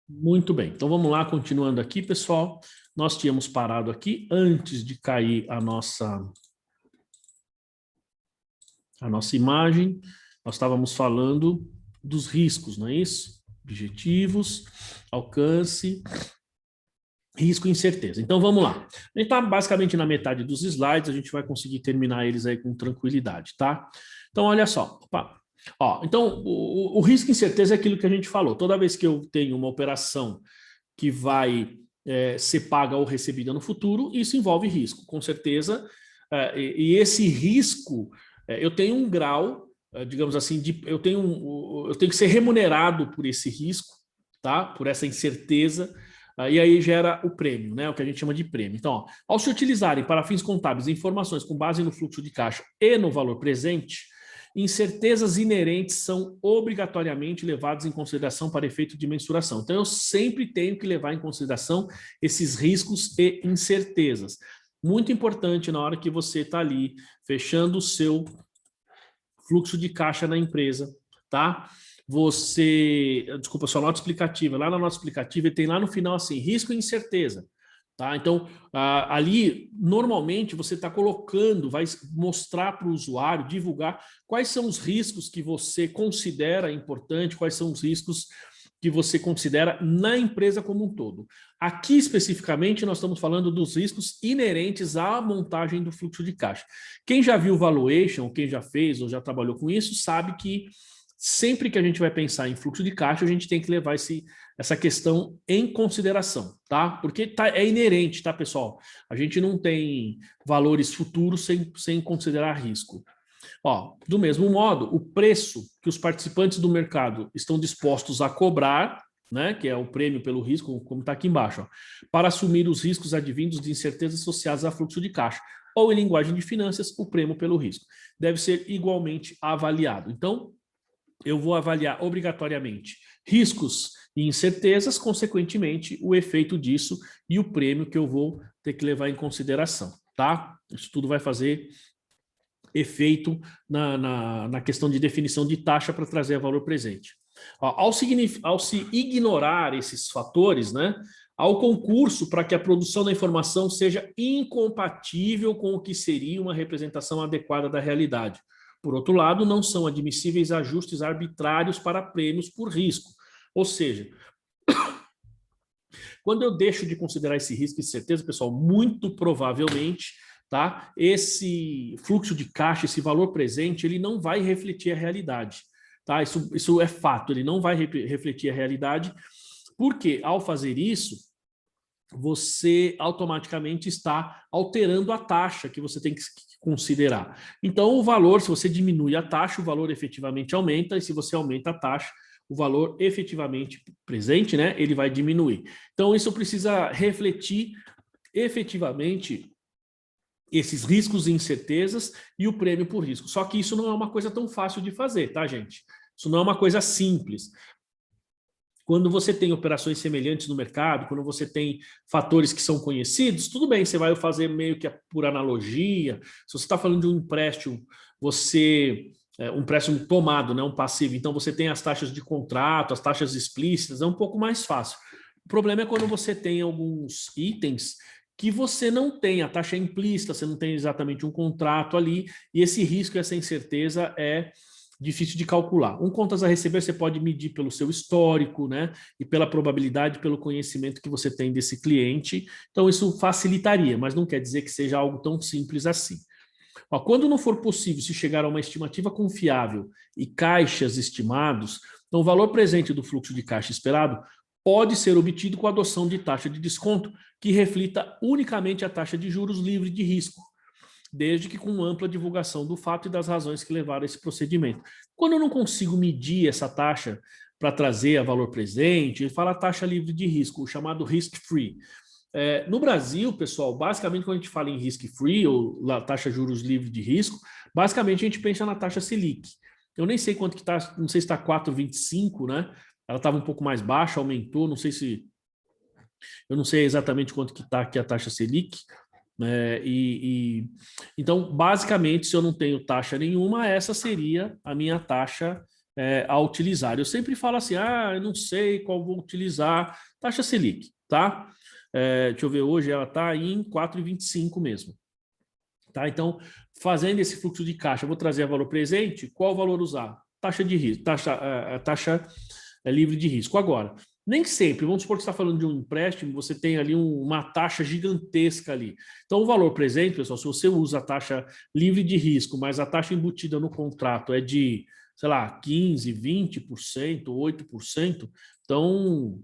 Muito bem, então vamos lá, continuando aqui, pessoal. Nós tínhamos parado aqui antes de cair a nossa imagem. Nós estávamos falando dos riscos, não é isso? Objetivos, alcance, risco e incerteza. Então vamos lá. A gente está basicamente na metade dos slides, a gente vai conseguir terminar eles aí com tranquilidade, tá? Então olha só. Opa. Ó, então o risco e incerteza é aquilo que a gente falou. Toda vez que eu tenho uma operação que vai ser paga ou recebida no futuro, isso envolve risco, com certeza. E esse risco, eu tenho um grau, digamos assim, eu tenho que ser remunerado por esse risco, tá? Por essa incerteza, e aí gera o prêmio, né? O que a gente chama de prêmio. Então, ó, ao se utilizarem para fins contábeis informações com base no fluxo de caixa e no valor presente, incertezas inerentes são obrigatoriamente levadas em consideração para efeito de mensuração. Então, eu sempre tenho que levar em consideração esses riscos e incertezas. Muito importante na hora que você está ali fechando o seu fluxo de caixa na empresa, tá? Desculpa, sua nota explicativa. Lá na nota explicativa tem lá no final assim, risco e incerteza. Tá? Então, ali, normalmente, você está colocando, vai mostrar para o usuário, divulgar quais são os riscos que você considera importante, quais são os riscos que você considera na empresa como um todo. Aqui, especificamente, nós estamos falando dos riscos inerentes à montagem do fluxo de caixa. Quem já viu valuation, quem já fez ou já trabalhou com isso, sabe que sempre que a gente vai pensar em fluxo de caixa, a gente tem que levar essa questão em consideração, tá? Porque é inerente, tá, pessoal? A gente não tem valores futuros sem considerar risco. Ó, do mesmo modo, o preço que os participantes do mercado estão dispostos a cobrar, né, que é o prêmio pelo risco, como está aqui embaixo, ó, para assumir os riscos advindos de incertezas associadas a fluxo de caixa, ou em linguagem de finanças, o prêmio pelo risco, deve ser igualmente avaliado. Então, eu vou avaliar obrigatoriamente riscos e incertezas, consequentemente, o efeito disso e o prêmio que eu vou ter que levar em consideração, tá? Isso tudo vai fazer efeito na questão de definição de taxa para trazer valor presente. Ao se ignorar esses fatores, né, há o concurso para que a produção da informação seja incompatível com o que seria uma representação adequada da realidade. Por outro lado, não são admissíveis ajustes arbitrários para prêmios por risco. Ou seja, quando eu deixo de considerar esse risco e certeza, pessoal, muito provavelmente, tá? Esse fluxo de caixa, esse valor presente, ele não vai refletir a realidade, tá? Isso é fato, ele não vai refletir a realidade, porque ao fazer isso, você automaticamente está alterando a taxa que você tem que considerar. Então, o valor, se você diminui a taxa, o valor efetivamente aumenta, e se você aumenta a taxa, o valor efetivamente presente, né, ele vai diminuir. Então, isso precisa refletir efetivamente esses riscos e incertezas e o prêmio por risco. Só que isso não é uma coisa tão fácil de fazer, tá, gente? Isso não é uma coisa simples. Quando você tem operações semelhantes no mercado, quando você tem fatores que são conhecidos, tudo bem, você vai fazer meio que por analogia. Se você está falando de um empréstimo, um empréstimo tomado, né, um passivo, então você tem as taxas de contrato, as taxas explícitas, é um pouco mais fácil. O problema é quando você tem alguns itens que você não tem, a taxa é implícita, você não tem exatamente um contrato ali, e esse risco, essa incerteza é difícil de calcular. Um contas a receber você pode medir pelo seu histórico, né? E pela probabilidade, pelo conhecimento que você tem desse cliente. Então, isso facilitaria, mas não quer dizer que seja algo tão simples assim. Ó, quando não for possível se chegar a uma estimativa confiável e caixas estimados, então o valor presente do fluxo de caixa esperado pode ser obtido com a adoção de taxa de desconto que reflita unicamente a taxa de juros livre de risco, desde que com ampla divulgação do fato e das razões que levaram a esse procedimento. Quando eu não consigo medir essa taxa para trazer a valor presente, ele fala taxa livre de risco, o chamado risk-free. No Brasil, pessoal, basicamente quando a gente fala em risk-free ou taxa juros livre de risco, basicamente a gente pensa na taxa Selic. Eu nem sei quanto que está, não sei se está 4,25, né? Ela estava um pouco mais baixa, aumentou, não sei se... Eu não sei exatamente quanto que está aqui a taxa Selic, então, basicamente, se eu não tenho taxa nenhuma, essa seria a minha taxa a utilizar. Eu sempre falo assim, eu não sei qual vou utilizar. Taxa Selic, tá? Deixa eu ver, hoje ela está em 4,25 mesmo. Tá? Então, fazendo esse fluxo de caixa, eu vou trazer a valor presente, qual valor usar? Taxa de risco, taxa livre de risco. Agora, nem sempre, vamos supor que você está falando de um empréstimo, você tem ali uma taxa gigantesca ali. Então, o valor presente, pessoal, se você usa a taxa livre de risco, mas a taxa embutida no contrato é de, sei lá, 15%, 20%, 8%, então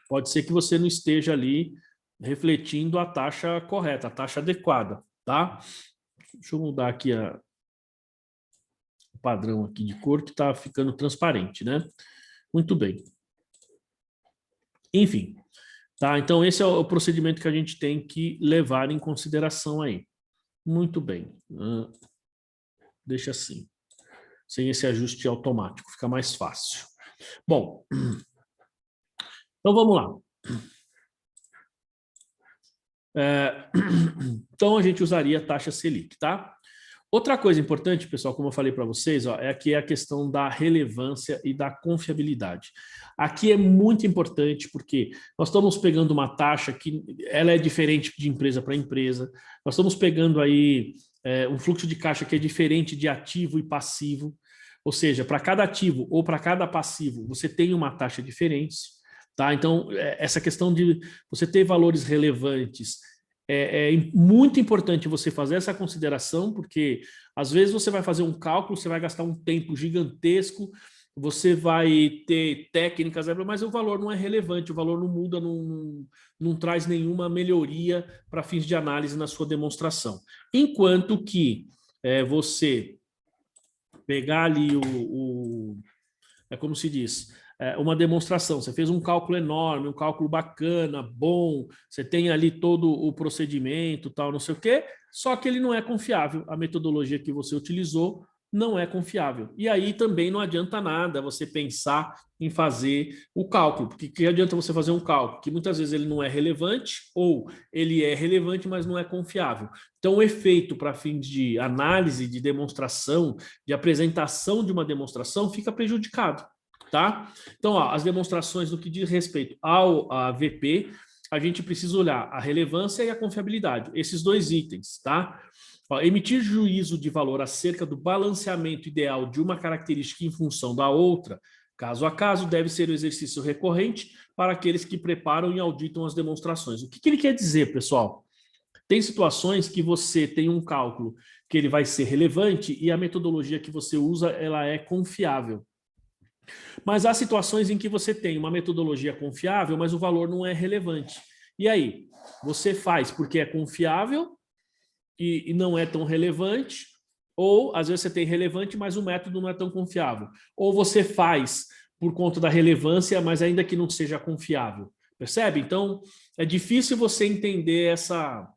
pode ser que você não esteja ali refletindo a taxa correta, a taxa adequada, tá? Deixa eu mudar aqui o padrão aqui de cor que está ficando transparente, né? Muito bem. Enfim, tá? Então esse é o procedimento que a gente tem que levar em consideração aí. Muito bem. Deixa assim. Sem esse ajuste automático, fica mais fácil. Bom, então vamos lá. Então a gente usaria a taxa Selic, tá? Outra coisa importante, pessoal, como eu falei para vocês, é a questão da relevância e da confiabilidade. Aqui é muito importante porque nós estamos pegando uma taxa que ela é diferente de empresa para empresa, nós estamos pegando aí um fluxo de caixa que é diferente de ativo e passivo, ou seja, para cada ativo ou para cada passivo, você tem uma taxa diferente, tá? Então, essa questão de você ter valores relevantes é muito importante você fazer essa consideração, porque às vezes você vai fazer um cálculo, você vai gastar um tempo gigantesco, você vai ter técnicas, mas o valor não é relevante, o valor não muda, não traz nenhuma melhoria para fins de análise na sua demonstração. Enquanto que você pegar ali como se diz, uma demonstração, você fez um cálculo enorme, um cálculo bacana, bom, você tem ali todo o procedimento, tal, não sei o quê, só que ele não é confiável. A metodologia que você utilizou não é confiável. E aí também não adianta nada você pensar em fazer o cálculo, porque que adianta você fazer um cálculo que muitas vezes ele não é relevante ou ele é relevante, mas não é confiável. Então o efeito para fins de análise, de demonstração, de apresentação de uma demonstração fica prejudicado. Tá? Então, ó, as demonstrações no que diz respeito ao VP, a gente precisa olhar a relevância e a confiabilidade, esses dois itens, tá? Ó, emitir juízo de valor acerca do balanceamento ideal de uma característica em função da outra, caso a caso, deve ser o exercício recorrente para aqueles que preparam e auditam as demonstrações. O que ele quer dizer, pessoal? Tem situações que você tem um cálculo que ele vai ser relevante e a metodologia que você usa, ela é confiável. Mas há situações em que você tem uma metodologia confiável, mas o valor não é relevante. E aí? Você faz porque é confiável e não é tão relevante, ou às vezes você tem relevante, mas o método não é tão confiável. Ou você faz por conta da relevância, mas ainda que não seja confiável. Percebe? Então, é difícil você entender essa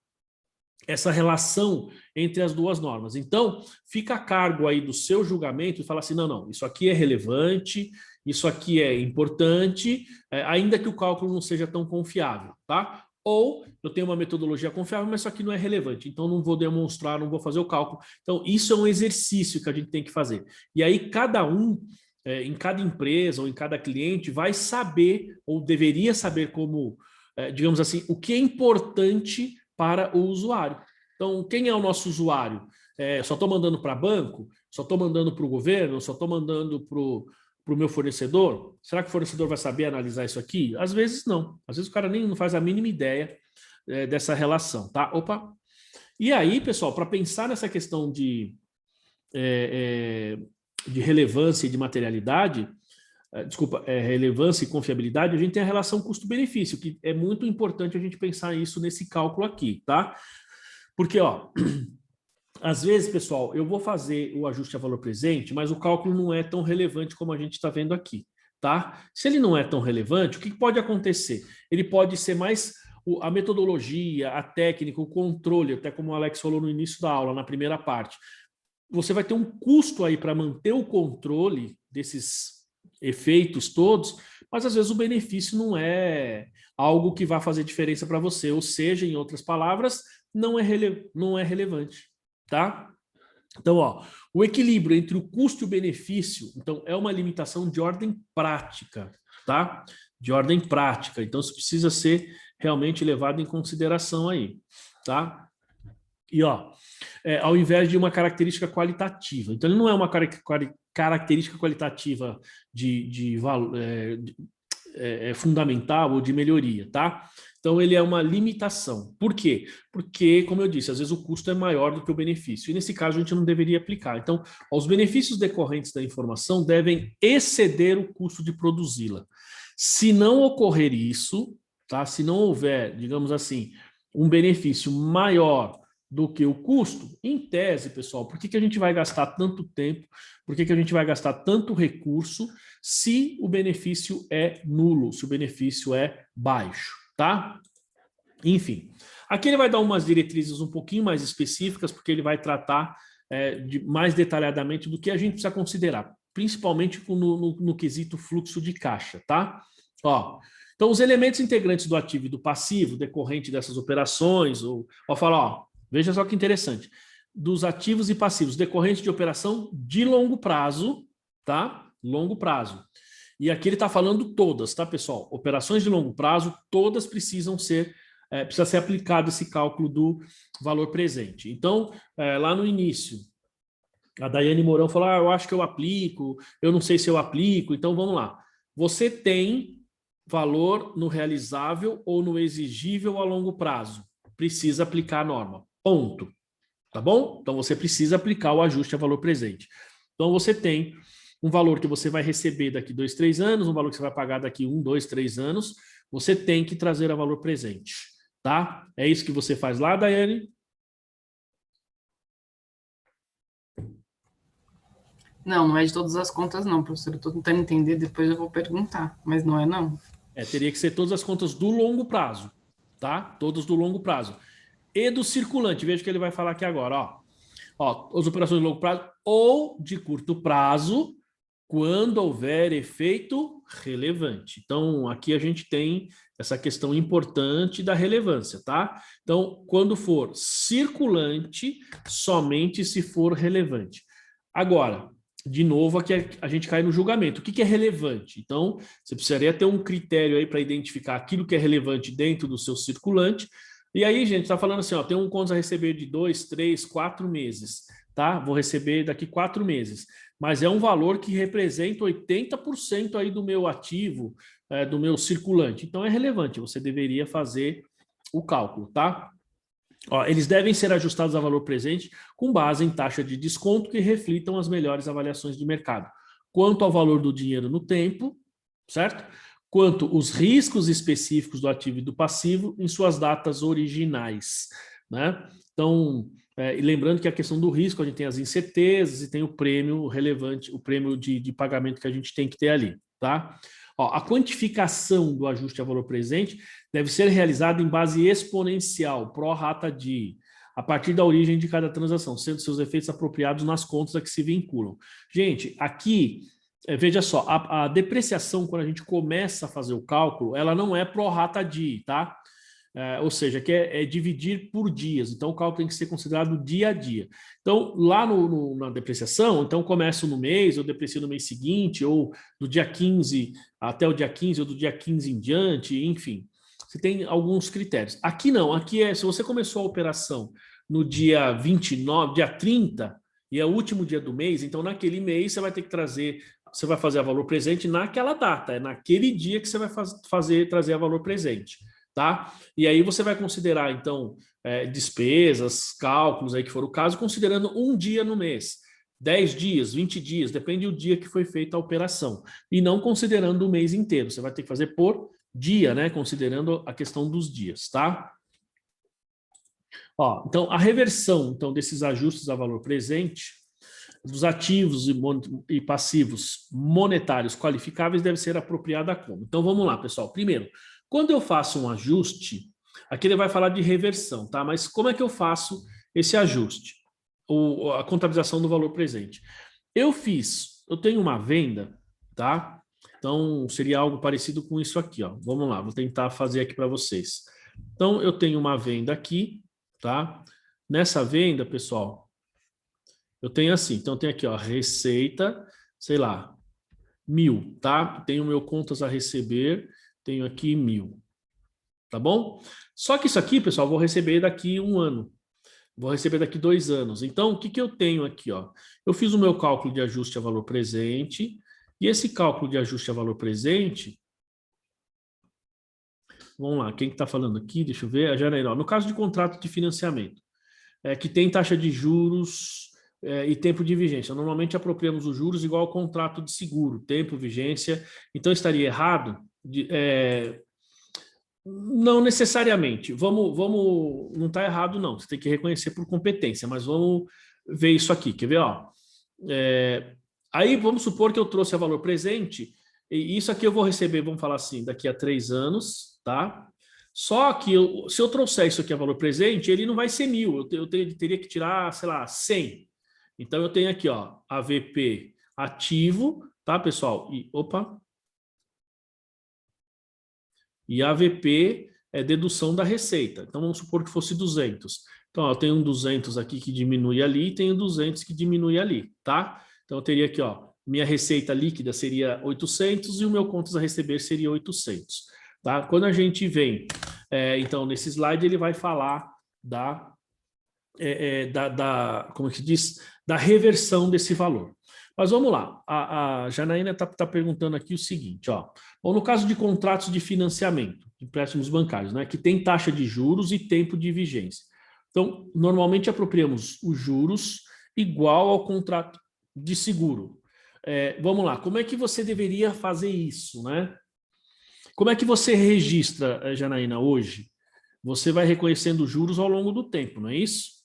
relação entre as duas normas. Então, fica a cargo aí do seu julgamento e fala assim, não, isso aqui é relevante, isso aqui é importante, ainda que o cálculo não seja tão confiável, tá? Ou eu tenho uma metodologia confiável, mas isso aqui não é relevante, então não vou demonstrar, não vou fazer o cálculo. Então, isso é um exercício que a gente tem que fazer. E aí, cada um, em cada empresa ou em cada cliente, vai saber, ou deveria saber como, digamos assim, o que é importante para o usuário. Então, quem é o nosso usuário? Só estou mandando para banco? Só estou mandando para o governo? Só estou mandando para o meu fornecedor? Será que o fornecedor vai saber analisar isso aqui? Às vezes não. Às vezes o cara nem não faz a mínima ideia dessa relação, tá? Opa! E aí, pessoal, para pensar nessa questão de relevância e de materialidade, relevância e confiabilidade, a gente tem a relação custo-benefício, que é muito importante a gente pensar isso nesse cálculo aqui, tá? Porque, ó, às vezes, pessoal, eu vou fazer o ajuste a valor presente, mas o cálculo não é tão relevante como a gente está vendo aqui, tá? Se ele não é tão relevante, o que pode acontecer? Ele pode ser mais a metodologia, a técnica, o controle, até como o Alex falou no início da aula, na primeira parte. Você vai ter um custo aí para manter o controle desses efeitos todos, mas às vezes o benefício não é algo que vai fazer diferença para você, ou seja, em outras palavras, não é relevante, tá? Então, ó, o equilíbrio entre o custo e o benefício, então, é uma limitação de ordem prática, tá? De ordem prática. Então, isso precisa ser realmente levado em consideração aí, tá? E, ó, ao invés de uma característica qualitativa. Então, ele não é uma característica qualitativa fundamental ou de melhoria, tá? Então, ele é uma limitação. Por quê? Porque, como eu disse, às vezes o custo é maior do que o benefício. E, nesse caso, a gente não deveria aplicar. Então, os benefícios decorrentes da informação devem exceder o custo de produzi-la. Se não ocorrer isso, tá? Se não houver, digamos assim, um benefício maior do que o custo, em tese, pessoal, por que a gente vai gastar tanto tempo, por que a gente vai gastar tanto recurso se o benefício é nulo, se o benefício é baixo, tá? Enfim, aqui ele vai dar umas diretrizes um pouquinho mais específicas, porque ele vai tratar mais detalhadamente do que a gente precisa considerar, principalmente no quesito fluxo de caixa, tá? Ó, então, os elementos integrantes do ativo e do passivo decorrente dessas operações, veja só que interessante, dos ativos e passivos decorrentes de operação de longo prazo, tá? Longo prazo. E aqui ele está falando todas, tá, pessoal? Operações de longo prazo, todas precisam ser, precisa ser aplicado esse cálculo do valor presente. Então, lá no início, a Daiane Mourão falou, eu acho que eu aplico, eu não sei se eu aplico, então vamos lá. Você tem valor no realizável ou no exigível a longo prazo. Precisa aplicar a norma. Ponto. Tá bom? Então, você precisa aplicar o ajuste a valor presente. Então, você tem um valor que você vai receber daqui 2, 3 anos, um valor que você vai pagar daqui 1, 2, 3 anos. Você tem que trazer a valor presente. Tá? É isso que você faz lá, Daiane? Não, não é de todas as contas, não, professor. Eu estou tentando entender, depois eu vou perguntar. Mas não é, não? Teria que ser todas as contas do longo prazo. Tá? Todas do longo prazo. E do circulante. Veja o que ele vai falar aqui agora. As operações de longo prazo ou de curto prazo, quando houver efeito relevante. Então, aqui a gente tem essa questão importante da relevância, tá? Então, quando for circulante, somente se for relevante. Agora, de novo, aqui a gente cai no julgamento. O que é relevante? Então, você precisaria ter um critério aí para identificar aquilo que é relevante dentro do seu circulante. E aí, gente, está falando assim, tem um contas a receber de 2, 3, 4 meses, tá? Vou receber daqui 4 meses. Mas é um valor que representa 80% aí do meu ativo, do meu circulante. Então, é relevante, você deveria fazer o cálculo, tá? Eles devem ser ajustados a valor presente com base em taxa de desconto que reflitam as melhores avaliações de mercado. Quanto ao valor do dinheiro no tempo, certo? Quanto os riscos específicos do ativo e do passivo em suas datas originais, né? Então, e lembrando que a questão do risco, a gente tem as incertezas e tem o prêmio relevante, o prêmio de pagamento que a gente tem que ter ali, tá? A quantificação do ajuste a valor presente deve ser realizada em base exponencial, pró-rata de, a partir da origem de cada transação, sendo seus efeitos apropriados nas contas a que se vinculam. Gente, aqui, veja só, a depreciação, quando a gente começa a fazer o cálculo, ela não é pró-rata de, tá? Ou seja, que é dividir por dias. Então, o cálculo tem que ser considerado dia a dia. Então, lá na depreciação, então começo no mês, eu deprecio no mês seguinte, ou do dia 15 até o dia 15, ou do dia 15 em diante, enfim. Você tem alguns critérios. Aqui não, aqui se você começou a operação no dia 29, dia 30, e é o último dia do mês, então naquele mês você vai ter que trazer, você vai fazer a valor presente naquela data, é naquele dia que você vai trazer a valor presente. Tá? E aí você vai considerar, então, despesas, cálculos aí que for o caso, considerando um dia no mês, 10 dias, 20 dias, depende do dia que foi feita a operação. E não considerando o mês inteiro, você vai ter que fazer por dia, né? Considerando a questão dos dias, tá? Então, a reversão desses ajustes a valor presente, dos ativos e passivos monetários qualificáveis deve ser apropriada como? Então, vamos lá, pessoal. Primeiro, quando eu faço um ajuste, aqui ele vai falar de reversão, tá? Mas como é que eu faço esse ajuste? A contabilização do valor presente. Eu tenho uma venda, tá? Então, seria algo parecido com isso aqui, ó. Vamos lá, vou tentar fazer aqui para vocês. Então, eu tenho uma venda aqui, tá? Nessa venda, pessoal, Eu tenho assim, então tem aqui, ó, receita, sei lá, 1.000, tá? Tenho meu contas a receber, tenho aqui 1.000, tá bom? Só que isso aqui, pessoal, eu vou receber daqui 1 ano, vou receber daqui 2 anos. Então, o que que eu tenho aqui, ó? Eu fiz o meu cálculo de ajuste a valor presente, e esse cálculo de ajuste a valor presente, vamos lá, quem que tá falando aqui? Deixa eu ver, a Janaína. Ó, no caso de contrato de financiamento, que tem taxa de juros e tempo de vigência. Normalmente apropriamos os juros igual ao contrato de seguro, tempo, vigência. Então estaria errado? Não necessariamente. Não está errado, não. Você tem que reconhecer por competência, mas vamos ver isso aqui. Quer ver? Ó? Aí vamos supor que eu trouxe a valor presente, e isso aqui eu vou receber, vamos falar assim, daqui a 3 anos, tá? Só que se eu trouxer isso aqui a valor presente, ele não vai ser 1.000, teria que tirar, sei lá, 100. Então eu tenho aqui, ó, AVP ativo, tá, pessoal? E AVP é dedução da receita. Então vamos supor que fosse 200. Então, ó, eu tenho um 200 aqui que diminui ali e tenho 200 que diminui ali, tá? Então eu teria aqui, ó, minha receita líquida seria 800 e o meu contas a receber seria 800. Tá? Quando a gente vem, então, nesse slide, ele vai falar como é que se diz? Da reversão desse valor. Mas vamos lá, a Janaína está perguntando aqui o seguinte, ó. Bom, no caso de contratos de financiamento, de empréstimos bancários, né, que tem taxa de juros e tempo de vigência. Então, normalmente apropriamos os juros igual ao contrato de seguro. Vamos lá, como é que você deveria fazer isso, né? Como é que você registra, Janaína, hoje? Você vai reconhecendo os juros ao longo do tempo, não é isso?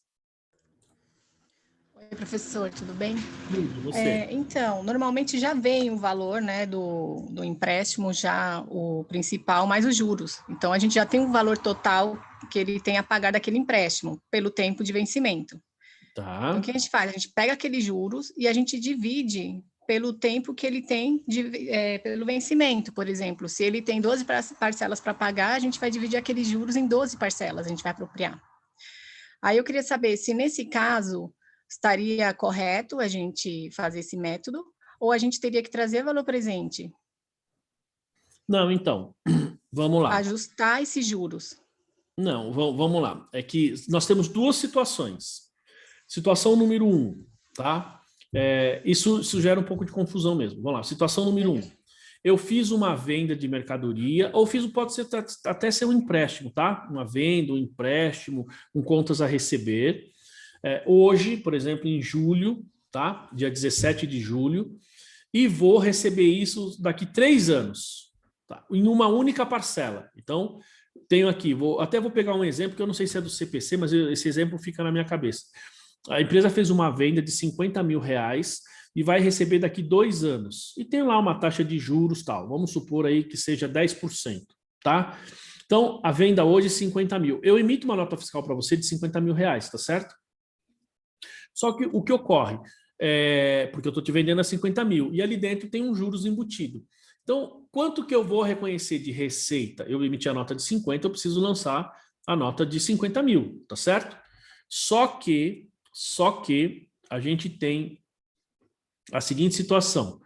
Oi, professor, tudo bem? Tudo, você. Então, normalmente já vem o valor, né, do empréstimo, já o principal, mais os juros. Então, a gente já tem um valor total que ele tem a pagar daquele empréstimo, pelo tempo de vencimento. Tá. Então, o que a gente faz? A gente pega aqueles juros e a gente divide pelo tempo que ele tem pelo vencimento, por exemplo. Se ele tem 12 parcelas para pagar, a gente vai dividir aqueles juros em 12 parcelas, a gente vai apropriar. Aí eu queria saber se nesse caso estaria correto a gente fazer esse método ou a gente teria que trazer valor presente? Não, então, vamos lá. Ajustar esses juros. Não, vamos lá. É que nós temos duas situações. Situação número 1, tá? Isso gera um pouco de confusão mesmo. Vamos lá, situação número 1. Eu fiz uma venda de mercadoria, ou pode ser até ser um empréstimo, tá? Uma venda, um empréstimo, com contas a receber. Hoje, por exemplo, em julho, tá? Dia 17 de julho, e vou receber isso daqui 3 anos, tá? Em uma única parcela. Então, tenho aqui, até vou pegar um exemplo, que eu não sei se é do CPC, mas esse exemplo fica na minha cabeça. A empresa fez uma venda de 50 mil reais e vai receber daqui 2 anos. E tem lá uma taxa de juros tal. Vamos supor aí que seja 10%, tá? Então, a venda hoje é 50 mil. Eu emito uma nota fiscal para você de 50 mil reais, tá certo? Só que o que ocorre? Porque eu estou te vendendo a 50 mil e ali dentro tem um juros embutido. Então, quanto que eu vou reconhecer de receita? Eu emiti a nota de 50, eu preciso lançar a nota de 50 mil, tá certo? Só que a gente tem a seguinte situação.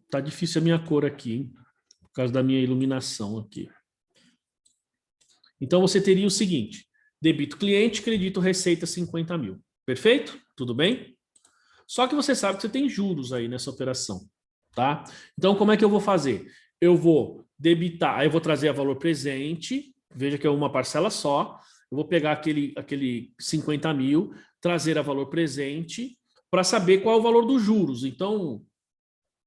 Tá difícil a minha cor aqui, hein? Por causa da minha iluminação aqui. Então, você teria o seguinte: débito cliente, credito receita 50 mil. Perfeito? Tudo bem? Só que você sabe que você tem juros aí nessa operação, tá? Então, como é que eu vou fazer? Eu vou debitar, aí eu vou trazer a valor presente, veja que é uma parcela só, eu vou pegar aquele 50 mil, trazer a valor presente, para saber qual é o valor dos juros. Então,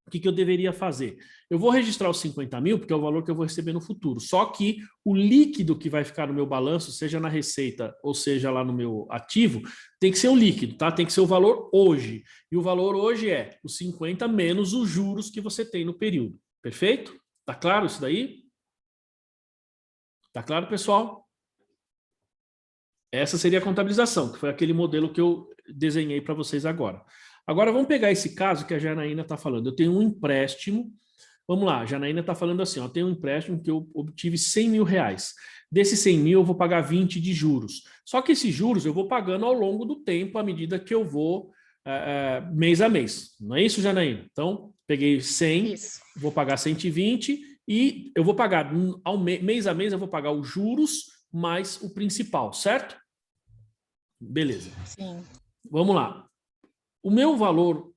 o que eu deveria fazer? Eu vou registrar os 50 mil, porque é o valor que eu vou receber no futuro. Só que o líquido que vai ficar no meu balanço, seja na receita ou seja lá no meu ativo, tem que ser o líquido, tá? Tem que ser o valor hoje. E o valor hoje é os 50 menos os juros que você tem no período. Perfeito? Tá claro isso daí? Tá claro, pessoal? Essa seria a contabilização, que foi aquele modelo que eu desenhei para vocês agora. Agora, vamos pegar esse caso que a Janaína está falando. Eu tenho um empréstimo Vamos lá, a Janaína está falando assim, ó, tem um empréstimo que eu obtive 100 mil reais. Desses 100 mil eu vou pagar 20 de juros. Só que esses juros eu vou pagando ao longo do tempo, à medida que eu vou mês a mês. Não é isso, Janaína? Então, peguei 100, Isso. vou pagar 120 e eu vou pagar, mês a mês eu vou pagar os juros mais o principal, certo? Beleza. Sim. Vamos lá. O meu valor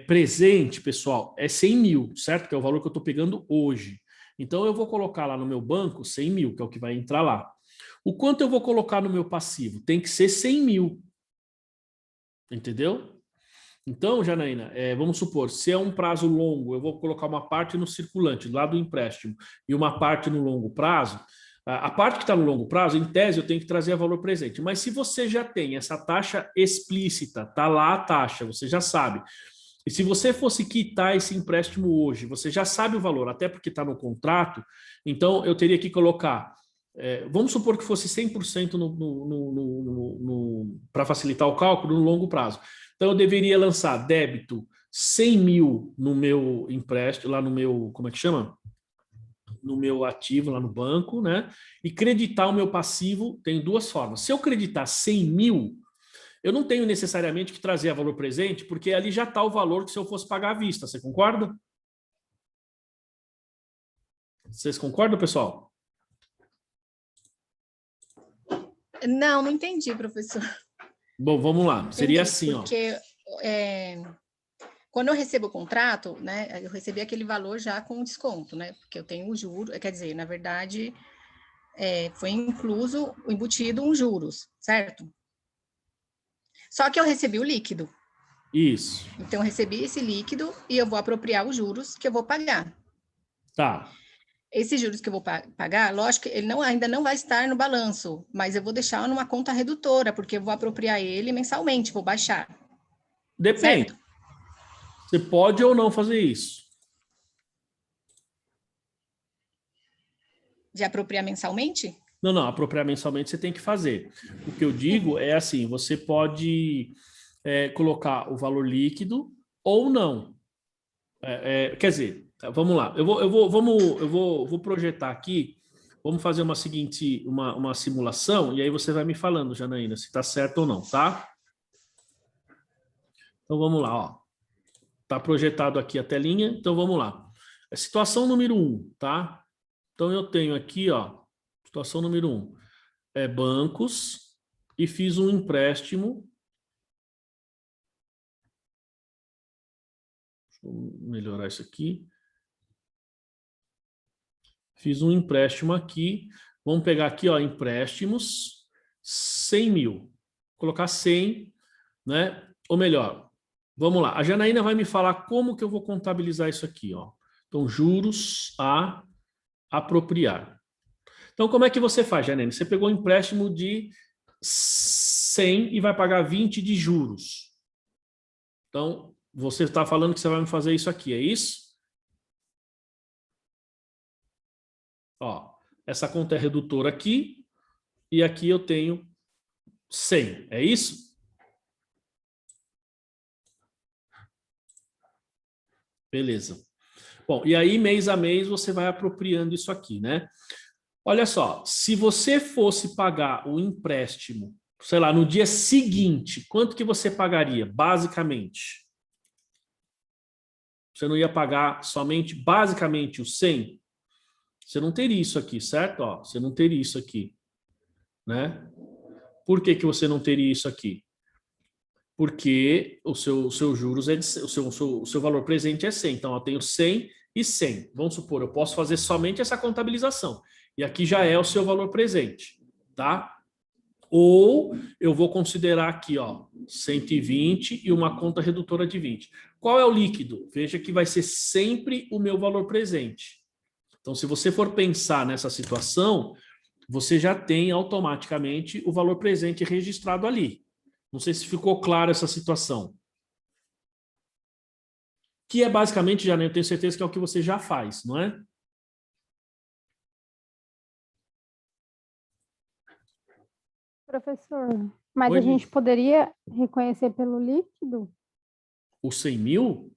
presente, pessoal, é 100 mil, certo? Que é o valor que eu estou pegando hoje. Então, eu vou colocar lá no meu banco 100 mil, que é o que vai entrar lá. O quanto eu vou colocar no meu passivo? Tem que ser 100 mil. Entendeu? Então, Janaína, vamos supor, se é um prazo longo, eu vou colocar uma parte no circulante, lá do empréstimo, e uma parte no longo prazo. A parte que está no longo prazo, em tese, eu tenho que trazer a valor presente. Mas se você já tem essa taxa explícita, está lá a taxa, você já sabe. E se você fosse quitar esse empréstimo hoje, você já sabe o valor, até porque está no contrato, então eu teria que colocar, vamos supor que fosse 100% para facilitar o cálculo no longo prazo. Então eu deveria lançar débito 100 mil no meu empréstimo, lá no meu, como é que chama? No meu ativo, lá no banco, né? E creditar o meu passivo, tem duas formas. Se eu creditar 100 mil, eu não tenho necessariamente que trazer a valor presente, porque ali já está o valor que se eu fosse pagar à vista. Você concorda? Vocês concordam, pessoal? Não, não entendi, professor. Bom, vamos lá. Seria assim, porque, quando eu recebo o contrato, né, eu recebi aquele valor já com desconto, né? Porque eu tenho o juro, quer dizer, na verdade, foi incluso, embutido um juros, certo? Só que eu recebi o líquido. Isso. Então, eu recebi esse líquido e eu vou apropriar os juros que eu vou pagar. Tá. Esses juros que eu vou pagar, lógico que ele ainda não vai estar no balanço, mas eu vou deixar numa conta redutora, porque eu vou apropriar ele mensalmente, vou baixar. Depende. Certo? Você pode ou não fazer isso. De apropriar mensalmente? Não, apropriar mensalmente você tem que fazer. O que eu digo é assim, você pode colocar o valor líquido ou não. Quer dizer, vamos lá. Vou projetar aqui. Vamos fazer uma simulação e aí você vai me falando, Janaína, se está certo ou não, tá? Então vamos lá, ó. Tá projetado aqui a telinha, então vamos lá. Situação número 1, tá? Então eu tenho aqui, ó, situação número 1, bancos e fiz um empréstimo. Deixa eu melhorar isso aqui. Fiz um empréstimo aqui. Vamos pegar aqui, ó, empréstimos, 100 mil. Vou colocar 100, né? Ou melhor, vamos lá. A Janaína vai me falar como que eu vou contabilizar isso aqui, ó. Então, juros a apropriar. Então, como é que você faz, Janaína? Você pegou um empréstimo de 100 e vai pagar 20 de juros. Então, você está falando que você vai me fazer isso aqui, é isso? Ó, essa conta é redutora aqui e aqui eu tenho 100, é isso? Beleza. Bom, e aí mês a mês você vai apropriando isso aqui, né? Olha só, se você fosse pagar o empréstimo, sei lá, no dia seguinte, quanto que você pagaria, basicamente? Você não ia pagar somente, basicamente, os 100? Você não teria isso aqui, certo? Ó, você não teria isso aqui, né? Por que que você não teria isso aqui? Porque o seu juros o seu valor presente é 100. Então, eu tenho 100 e 100. Vamos supor, eu posso fazer somente essa contabilização. E aqui já é o seu valor presente, tá? Ou eu vou considerar aqui, ó, 120 e uma conta redutora de 20. Qual é o líquido? Veja que vai ser sempre o meu valor presente. Então, se você for pensar nessa situação, você já tem automaticamente o valor presente registrado ali. Não sei se ficou claro essa situação. Que é basicamente, já eu tenho certeza que é o que você já faz, não é? Professor, mas Oi, a gente poderia reconhecer pelo líquido? os 100 mil?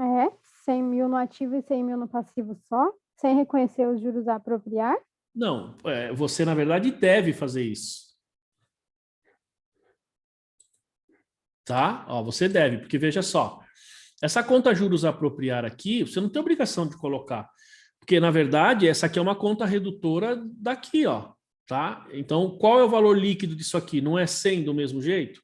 É? 100 mil no ativo e 100 mil no passivo só, sem reconhecer os juros a apropriar? Não, você, na verdade, deve fazer isso. Tá? Ó, você deve, porque veja só, essa conta juros a apropriar aqui, você não tem obrigação de colocar, porque, na verdade, essa aqui é uma conta redutora daqui, ó, tá? Então, qual é o valor líquido disso aqui? Não é 100 do mesmo jeito?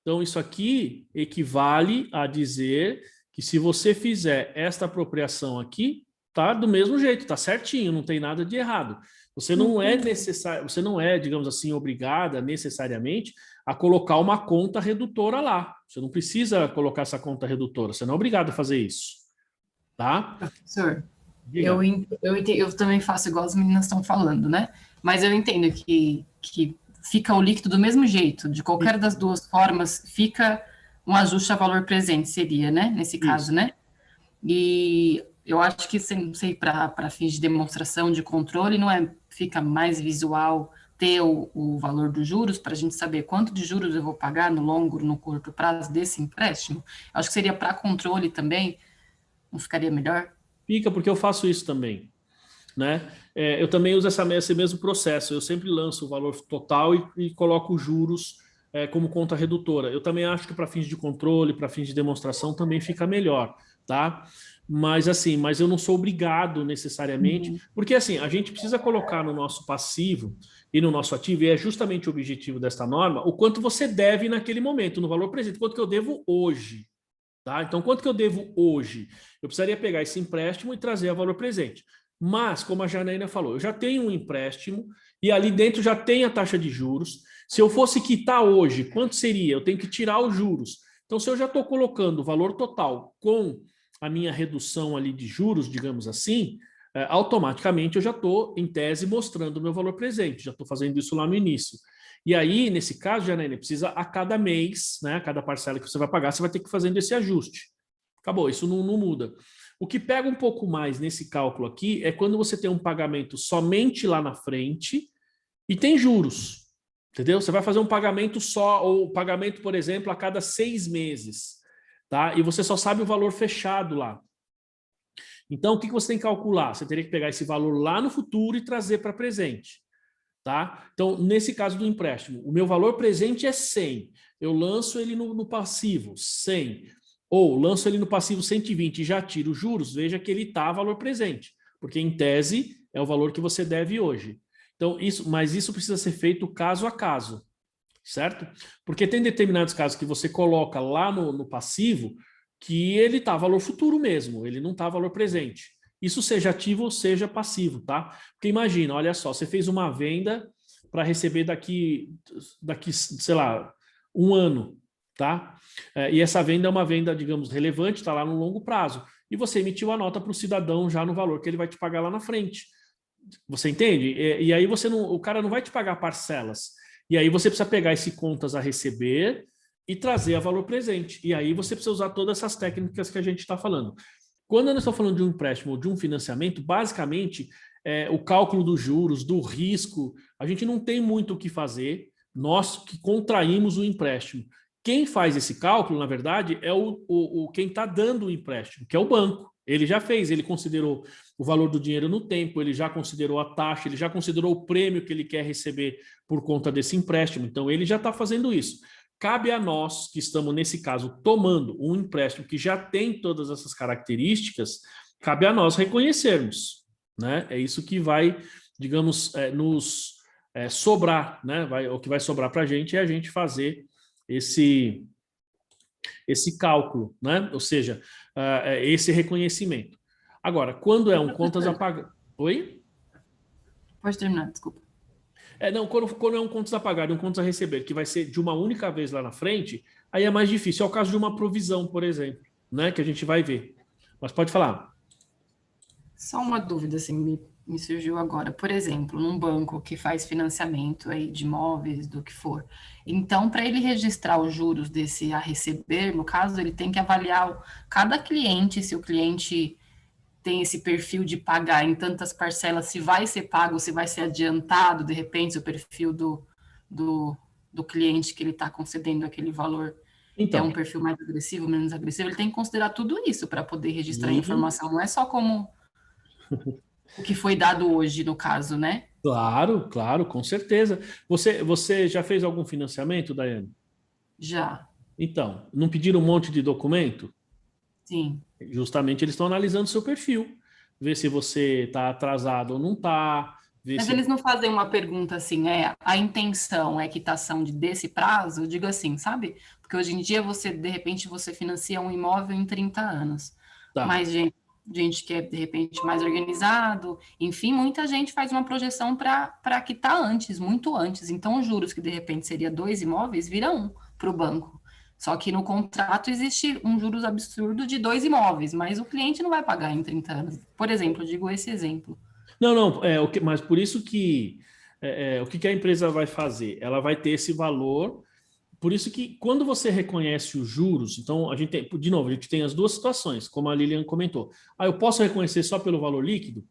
Então, isso aqui equivale a dizer que se você fizer esta apropriação aqui, tá do mesmo jeito, tá certinho, não tem nada de errado. Você não é necessário, você não é, digamos assim, obrigada necessariamente a colocar uma conta redutora lá. Você não precisa colocar essa conta redutora, você não é obrigado a fazer isso, tá? Professor, Diga. eu também faço igual as meninas estão falando, né? Mas eu entendo que fica o líquido do mesmo jeito, de qualquer das duas formas, fica um ajuste a valor presente, seria, né? Nesse caso, Isso. né? E eu acho que, não sei, para fins de demonstração, de controle, não é, fica mais visual ter o valor dos juros, para a gente saber quanto de juros eu vou pagar no longo, no curto prazo desse empréstimo? Acho que seria para controle também, não ficaria melhor? Fica, porque eu faço isso também, né? Eu também uso esse mesmo processo. Eu sempre lanço o valor total e coloco os juros como conta redutora. Eu também acho que para fins de controle, para fins de demonstração, também fica melhor, tá? Mas assim, mas eu não sou obrigado necessariamente, porque assim, a gente precisa colocar no nosso passivo e no nosso ativo, e é justamente o objetivo desta norma, o quanto você deve naquele momento, no valor presente, quanto que eu devo hoje. Tá? Então, quanto que eu devo hoje? Eu precisaria pegar esse empréstimo e trazer a valor presente. Mas, como a Janaína falou, eu já tenho um empréstimo e ali dentro já tem a taxa de juros. Se eu fosse quitar hoje, quanto seria? Eu tenho que tirar os juros. Então, se eu já estou colocando o valor total com a minha redução ali de juros, digamos assim, automaticamente eu já estou, em tese, mostrando o meu valor presente. Já estou fazendo isso lá no início. E aí, nesse caso, Janaína, precisa a cada mês, né, a cada parcela que você vai pagar, você vai ter que ir fazendo esse ajuste. Acabou, isso não muda. O que pega um pouco mais nesse cálculo aqui é quando você tem um pagamento somente lá na frente e tem juros, entendeu? Você vai fazer um pagamento só, ou pagamento, por exemplo, a cada 6 meses, tá? E você só sabe o valor fechado lá. Então, o que você tem que calcular? Você teria que pegar esse valor lá no futuro e trazer para presente. Tá? Então, nesse caso do empréstimo, o meu valor presente é 100. Eu lanço ele no passivo, 100. Ou lanço ele no passivo 120 e já tiro os juros, veja que ele está valor presente. Porque, em tese, é o valor que você deve hoje. Então, mas isso precisa ser feito caso a caso, certo? Porque tem determinados casos que você coloca lá no passivo que ele está valor futuro mesmo, ele não está valor presente. Isso seja ativo ou seja passivo, tá? Porque imagina, olha só, você fez uma venda para receber daqui, sei lá, 1 ano, tá? E essa venda é uma venda, digamos, relevante, está lá no longo prazo. E você emitiu a nota para o cidadão já no valor que ele vai te pagar lá na frente. Você entende? E aí o cara não vai te pagar parcelas. E aí você precisa pegar esse contas a receber e trazer a valor presente. E aí você precisa usar todas essas técnicas que a gente está falando. Quando eu estou falando de um empréstimo ou de um financiamento, basicamente, o cálculo dos juros, do risco, a gente não tem muito o que fazer, nós que contraímos o empréstimo. Quem faz esse cálculo, na verdade, é quem está dando o empréstimo, que é o banco. Ele já fez, ele considerou o valor do dinheiro no tempo, ele já considerou a taxa, ele já considerou o prêmio que ele quer receber por conta desse empréstimo. Então, ele já está fazendo isso. Cabe a nós, que estamos, nesse caso, tomando um empréstimo que já tem todas essas características, cabe a nós reconhecermos, né? É isso que vai, digamos, nos sobrar, né? O que vai sobrar para a gente é a gente fazer esse cálculo, né? Ou seja, esse reconhecimento. Agora, quando é um contas a pagar... Oi? Pode terminar, desculpa. Não, quando é um contas a pagar e um contas a receber, que vai ser de uma única vez lá na frente, aí é mais difícil. É o caso de uma provisão, por exemplo, né? Que a gente vai ver. Mas pode falar. Só uma dúvida, assim, me surgiu agora. Por exemplo, num banco que faz financiamento aí de imóveis, do que for. Então, para ele registrar os juros desse a receber, no caso, ele tem que avaliar cada cliente, se o cliente tem esse perfil de pagar em tantas parcelas, se vai ser pago, se vai ser adiantado, de repente, o perfil do cliente que ele está concedendo aquele valor é um Então, perfil mais agressivo, menos agressivo, ele tem que considerar tudo isso para poder registrar a e, informação. Não é só como o que foi dado hoje, no caso, né? claro, claro, com certeza. Você já fez algum financiamento, Daiane? Já, Então, não pediram um monte de documento? sim. Justamente eles estão analisando seu perfil, ver se você está atrasado ou não está, ver Mas se. eles não fazem uma pergunta assim, a intenção é quitação desse prazo? Eu digo assim, sabe? Porque hoje em dia de repente, você financia um imóvel em 30 anos. Tá. Mas gente que é, de repente, mais organizado, enfim, muita gente faz uma projeção para quitar antes, muito antes. Então, os juros que, de repente, seria 2 imóveis, vira um para o banco. Só que no contrato existe um juros absurdo de 2 imóveis, mas o cliente não vai pagar em 30 anos. Por exemplo, eu digo esse exemplo. Não, não, mas por isso que o que que a empresa vai fazer? Ela vai ter esse valor. Por isso que quando você reconhece os juros, então a gente tem, de novo, a gente tem as duas situações, como a Lilian comentou. Ah, eu posso reconhecer só pelo valor líquido?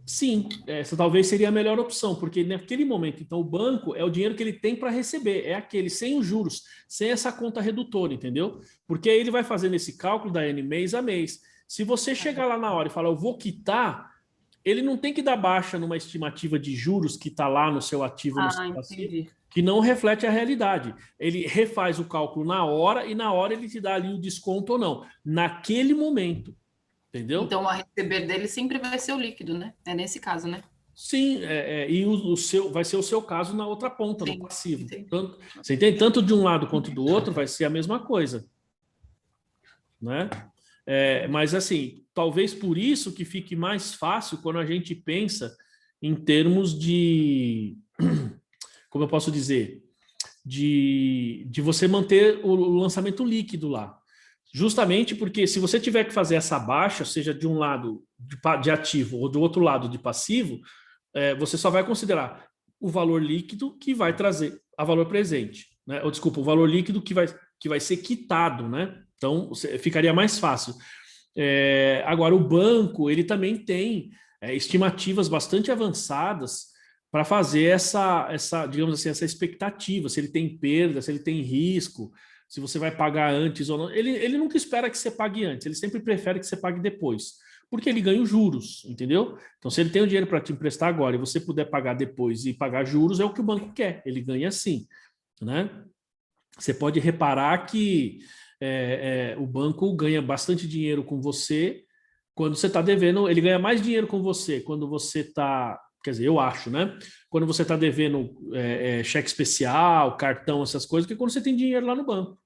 Sim, essa talvez seria a melhor opção, porque naquele momento, então, o banco é o dinheiro que ele tem para receber, é aquele, sem os juros, sem essa conta redutora, entendeu? Porque aí ele vai fazendo esse cálculo da N mês a mês. Se você chegar lá na hora e falar, eu vou quitar, ele não tem que dar baixa numa estimativa de juros que está lá no seu ativo, no seu Ah, passivo, entendi. que não reflete a realidade. Ele refaz o cálculo na hora e na hora ele te dá ali o desconto ou não, naquele momento, entendeu? Então, a receber dele sempre vai ser o líquido, né? É nesse caso, né? Sim, e o seu vai ser o seu caso na outra ponta, no Sim, passivo. entendi. Tanto, você entende? Tanto de um lado quanto do outro vai ser a mesma coisa, né? Mas assim, talvez por isso que fique mais fácil quando a gente pensa em termos de, como eu posso dizer, de você manter o lançamento líquido lá. Justamente porque se você tiver que fazer essa baixa, seja de um lado de ativo ou do outro lado de passivo, você só vai considerar o valor líquido que vai trazer a valor presente, né? Ou desculpa, o valor líquido que vai ser quitado, né? Então ficaria mais fácil. Agora, o banco ele também tem estimativas bastante avançadas para fazer digamos assim, essa expectativa, se ele tem perda, se ele tem risco, se você vai pagar antes ou não. Ele nunca espera que você pague antes, ele sempre prefere que você pague depois, porque ele ganha os juros, entendeu? Então, se ele tem o dinheiro para te emprestar agora e você puder pagar depois e pagar juros, é o que o banco quer, ele ganha assim, né? Você pode reparar que o banco ganha bastante dinheiro com você quando você está devendo, ele ganha mais dinheiro com você quando você está, quer dizer, eu acho, né? Quando você está devendo cheque especial, cartão, essas coisas, que quando você tem dinheiro lá no banco.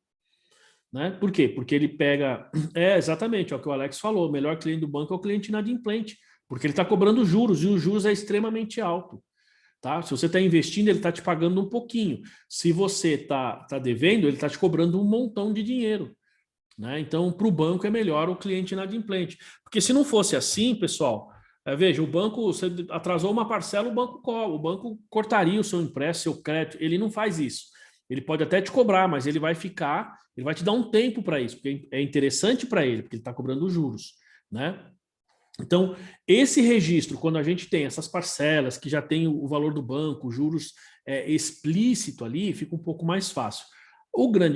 Né? Por quê? Porque ele pega. Exatamente, é o que o Alex falou: o melhor cliente do banco é o cliente inadimplente, porque ele está cobrando juros e os juros é extremamente alto. Tá? Se você está investindo, ele está te pagando um pouquinho. Se você tá devendo, ele está te cobrando um montão de dinheiro. Né? Então, para o banco é melhor o cliente inadimplente. Porque se não fosse assim, pessoal, veja, o banco, você atrasou uma parcela, o banco cortaria o seu empréstimo, seu crédito. Ele não faz isso. Ele pode até te cobrar, mas ele vai te dar um tempo para isso, porque é interessante para ele, porque ele está cobrando juros. Né? Então, esse registro, quando a gente tem essas parcelas que já tem o valor do banco, juros explícito ali, fica um pouco mais fácil.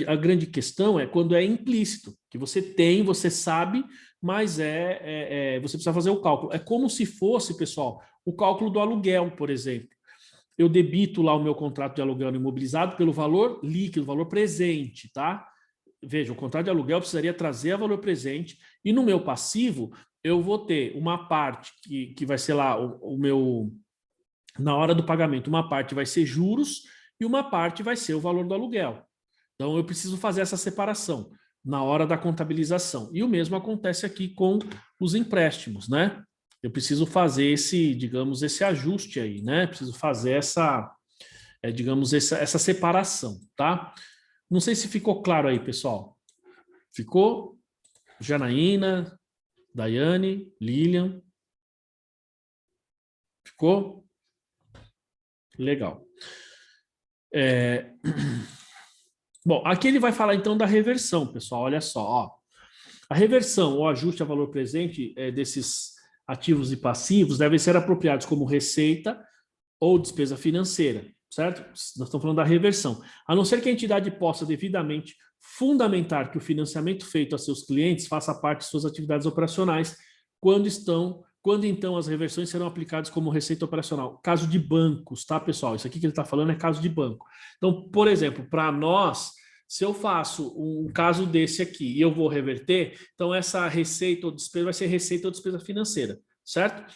A grande questão é quando é implícito, que você tem, você sabe, mas você precisa fazer o cálculo. É como se fosse, pessoal, o cálculo do aluguel, por exemplo. Eu debito lá o meu contrato de aluguel imobilizado pelo valor líquido, valor presente, tá? Veja, o contrato de aluguel precisaria trazer a valor presente e no meu passivo eu vou ter uma parte que vai ser lá o meu, na hora do pagamento, uma parte vai ser juros e uma parte vai ser o valor do aluguel. Então, eu preciso fazer essa separação na hora da contabilização. E o mesmo acontece aqui com os empréstimos, né? Eu preciso fazer digamos, esse ajuste aí, né? Preciso fazer digamos, essa separação, tá? Não sei se ficou claro aí, pessoal. Ficou? Janaína, Daiane, Lilian. Ficou? Legal. Bom, aqui ele vai falar então da reversão, pessoal. Olha só, ó. A reversão ou ajuste a valor presente desses ativos e passivos devem ser apropriados como receita ou despesa financeira, certo? Nós estamos falando da reversão. A não ser que a entidade possa devidamente fundamentar que o financiamento feito a seus clientes faça parte de suas atividades operacionais, quando então as reversões serão aplicadas como receita operacional. Caso de bancos, tá, pessoal? Isso aqui que ele está falando é caso de banco. Então, por exemplo, para nós, se eu faço um caso desse aqui e eu vou reverter, então essa receita ou despesa vai ser receita ou despesa financeira, certo?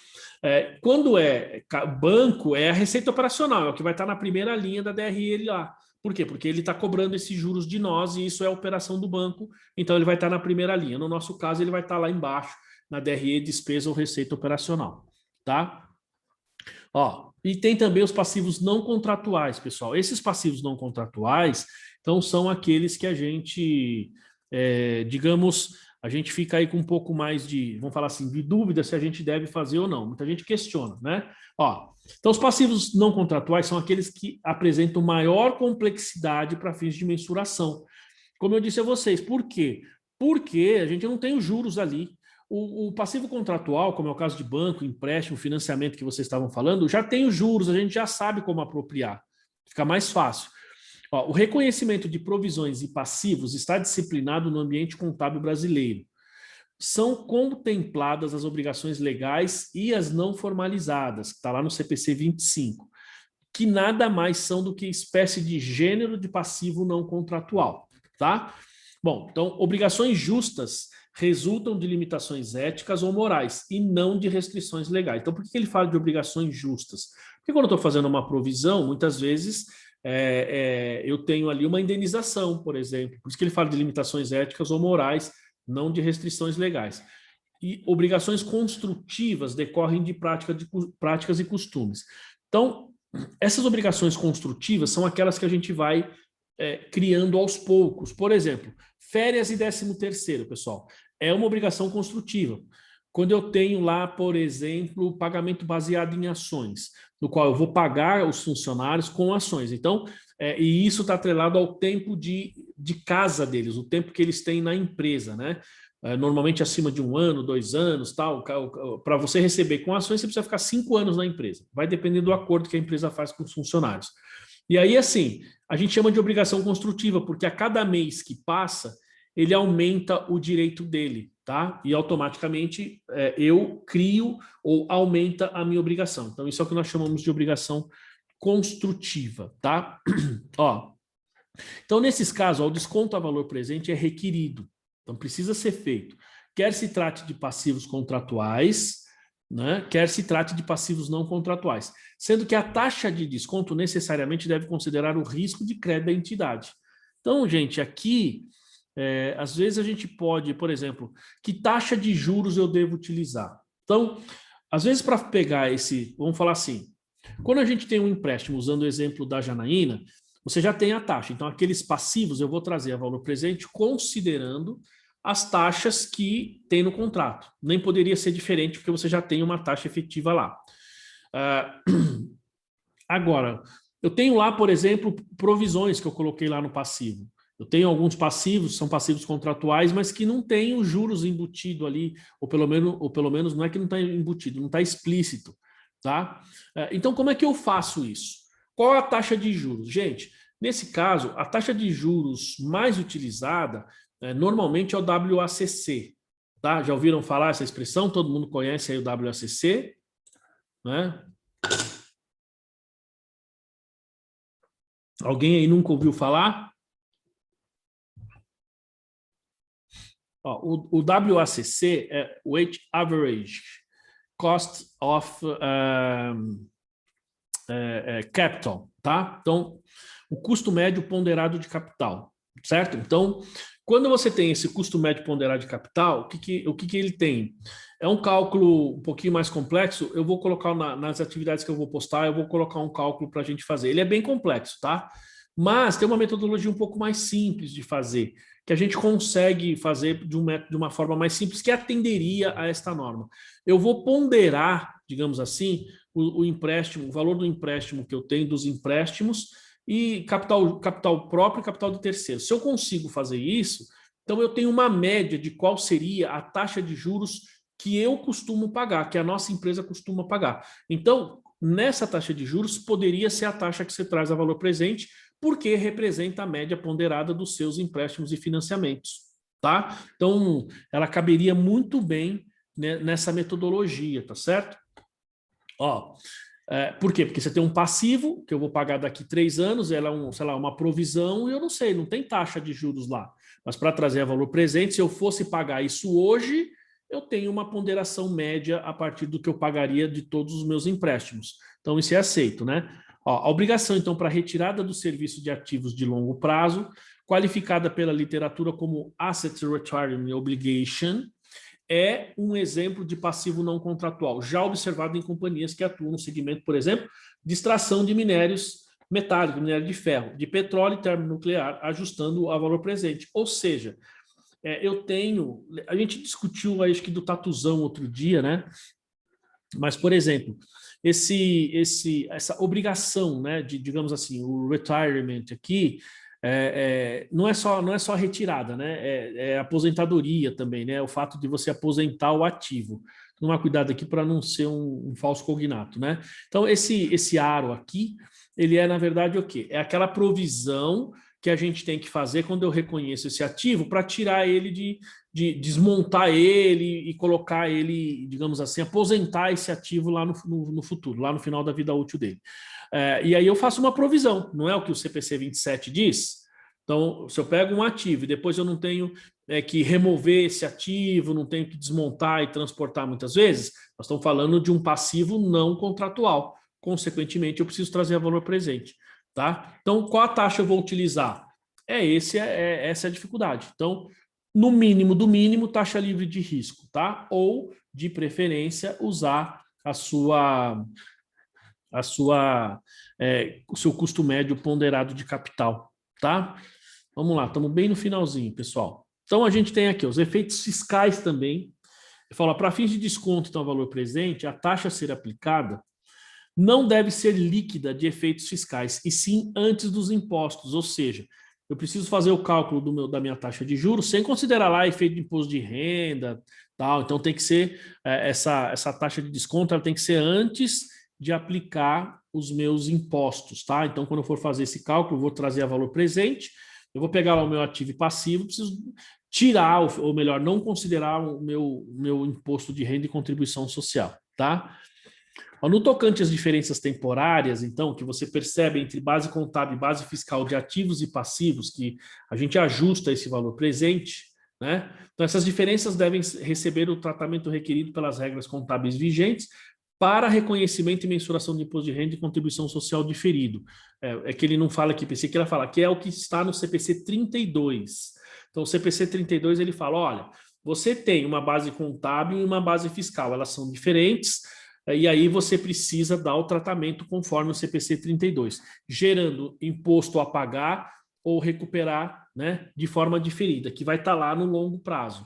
Quando é banco, é a receita operacional, é o que vai estar na primeira linha da DRE lá. Por quê? Porque ele está cobrando esses juros de nós e isso é a operação do banco, então ele vai estar na primeira linha. No nosso caso, ele vai estar lá embaixo, na DRE, despesa ou receita operacional, tá? Ó, e tem também os passivos não contratuais, pessoal. Esses passivos não contratuais, então, são aqueles que a gente, digamos, a gente fica aí com um pouco mais de, vamos falar assim, de dúvida se a gente deve fazer ou não. Muita gente questiona, né? Ó, então, os passivos não contratuais são aqueles que apresentam maior complexidade para fins de mensuração. Como eu disse a vocês, por quê? Porque a gente não tem os juros ali. O passivo contratual, como é o caso de banco, empréstimo, financiamento que vocês estavam falando, já tem os juros, a gente já sabe como apropriar. Fica mais fácil. Ó, o reconhecimento de provisões e passivos está disciplinado no ambiente contábil brasileiro. São contempladas as obrigações legais e as não formalizadas, que está lá no CPC 25, que nada mais são do que espécie de gênero de passivo não contratual, tá? Bom, então, obrigações justas resultam de limitações éticas ou morais e não de restrições legais. Então, por que ele fala de obrigações justas? Porque quando eu estou fazendo uma provisão, muitas vezes eu tenho ali uma indenização, por exemplo. Por isso que ele fala de limitações éticas ou morais, não de restrições legais. E obrigações construtivas decorrem de práticas e costumes. Então, essas obrigações construtivas são aquelas que a gente vai criando aos poucos. Por exemplo, férias e 13º, pessoal, é uma obrigação construtiva. Quando eu tenho lá, por exemplo, pagamento baseado em ações, no qual eu vou pagar os funcionários com ações. Então, e isso está atrelado ao tempo de casa deles, o tempo que eles têm na empresa, né? Normalmente acima de 1 ano, 2 anos, tal. Para você receber com ações, você precisa ficar 5 anos na empresa. Vai depender do acordo que a empresa faz com os funcionários. E aí, assim, a gente chama de obrigação construtiva, porque a cada mês que passa, ele aumenta o direito dele, tá? E automaticamente eu crio ou aumenta a minha obrigação. Então, isso é o que nós chamamos de obrigação construtiva, tá? Ó, então, nesses casos, o desconto a valor presente é requerido. Então, precisa ser feito. Quer se trate de passivos contratuais, né? Quer se trate de passivos não contratuais. Sendo que a taxa de desconto necessariamente deve considerar o risco de crédito da entidade. Então, gente, aqui, às vezes a gente pode, por exemplo, que taxa de juros eu devo utilizar? Então, às vezes para pegar vamos falar assim, quando a gente tem um empréstimo, usando o exemplo da Janaína, você já tem a taxa. Então, aqueles passivos eu vou trazer a valor presente considerando as taxas que tem no contrato. Nem poderia ser diferente, porque você já tem uma taxa efetiva lá. Agora, eu tenho lá, por exemplo, provisões que eu coloquei lá no passivo. Eu tenho alguns passivos, são passivos contratuais, mas que não tem os juros embutido ali, ou pelo menos não é que não está embutido, não está explícito, tá? Então, como é que eu faço isso? Qual é a taxa de juros? Gente, nesse caso, a taxa de juros mais utilizada normalmente é o WACC, tá? Já ouviram falar essa expressão? Todo mundo conhece aí o WACC, né? Alguém aí nunca ouviu falar? Ó, o WACC é Weighted Average Cost of Capital, tá? Então, o custo médio ponderado de capital, certo? Então, quando você tem esse custo médio ponderado de capital, o que ele tem? É um cálculo um pouquinho mais complexo. Eu vou colocar nas atividades que eu vou postar, eu vou colocar um cálculo para a gente fazer. Ele é bem complexo, tá? Mas tem uma metodologia um pouco mais simples de fazer, que a gente consegue fazer de uma forma mais simples, que atenderia a esta norma. Eu vou ponderar, digamos assim, o empréstimo, o valor do empréstimo que eu tenho, dos empréstimos, e capital próprio e capital de terceiro. Se eu consigo fazer isso, então eu tenho uma média de qual seria a taxa de juros que eu costumo pagar, que a nossa empresa costuma pagar. Então, nessa taxa de juros poderia ser a taxa que você traz a valor presente, porque representa a média ponderada dos seus empréstimos e financiamentos, tá? Então, ela caberia muito bem, né, nessa metodologia, tá certo? Ó, por quê? Porque você tem um passivo, que eu vou pagar daqui 3 anos, ela é sei lá, uma provisão, e eu não sei, não tem taxa de juros lá. Mas para trazer a valor presente, se eu fosse pagar isso hoje, eu tenho uma ponderação média a partir do que eu pagaria de todos os meus empréstimos. Então, isso é aceito, né? Ó, a obrigação, então, para retirada do serviço de ativos de longo prazo, qualificada pela literatura como Asset Retirement Obligation, é um exemplo de passivo não contratual, já observado em companhias que atuam no segmento, por exemplo, de extração de minérios metálicos, minério de ferro, de petróleo e termonuclear, ajustando a valor presente. Ou seja, a gente discutiu, acho que do tatuzão outro dia, né? Mas, por exemplo, essa obrigação, né, de, digamos assim, o retirement aqui, não é só retirada, né? É aposentadoria também, né? O fato de você aposentar o ativo. Tomar cuidado aqui para não ser um falso cognato, né? Então, esse aro aqui, ele na verdade, o quê? É aquela provisão que a gente tem que fazer quando eu reconheço esse ativo para tirar ele de desmontar ele e colocar ele, digamos assim, aposentar esse ativo lá no futuro, lá no final da vida útil dele. E aí eu faço uma provisão, não é o que o CPC 27 diz? Então, se eu pego um ativo e depois eu não tenho que remover esse ativo, não tenho que desmontar e transportar muitas vezes, nós estamos falando de um passivo não contratual. Consequentemente, eu preciso trazer valor presente. Tá? Então, qual a taxa eu vou utilizar? Essa é a dificuldade. Então, no mínimo do mínimo, taxa livre de risco, tá? Ou, de preferência, usar o seu custo médio ponderado de capital, tá? Vamos lá, estamos bem no finalzinho, pessoal. Então, a gente tem aqui os efeitos fiscais também. Fala, para fins de desconto, então, valor presente, a taxa a ser aplicada não deve ser líquida de efeitos fiscais, e sim antes dos impostos, ou seja, eu preciso fazer o cálculo da minha taxa de juros sem considerar lá efeito de imposto de renda, tal. Então tem que ser essa taxa de desconto, ela tem que ser antes de aplicar os meus impostos, tá? Então quando eu for fazer esse cálculo, eu vou trazer a valor presente, eu vou pegar lá o meu ativo e passivo, preciso tirar, ou melhor, não considerar o meu imposto de renda e contribuição social, tá? No tocante às diferenças temporárias, então, que você percebe entre base contábil e base fiscal de ativos e passivos, que a gente ajusta esse valor presente, né? Então, essas diferenças devem receber o tratamento requerido pelas regras contábeis vigentes para reconhecimento e mensuração de imposto de renda e contribuição social diferido. É que ele não fala aqui, pensei que ele fala, que é o que está no CPC 32. Então, o CPC 32, ele fala, olha, você tem uma base contábil e uma base fiscal, elas são diferentes, e aí você precisa dar o tratamento conforme o CPC 32, gerando imposto a pagar ou recuperar, né, de forma diferida, que vai estar lá no longo prazo.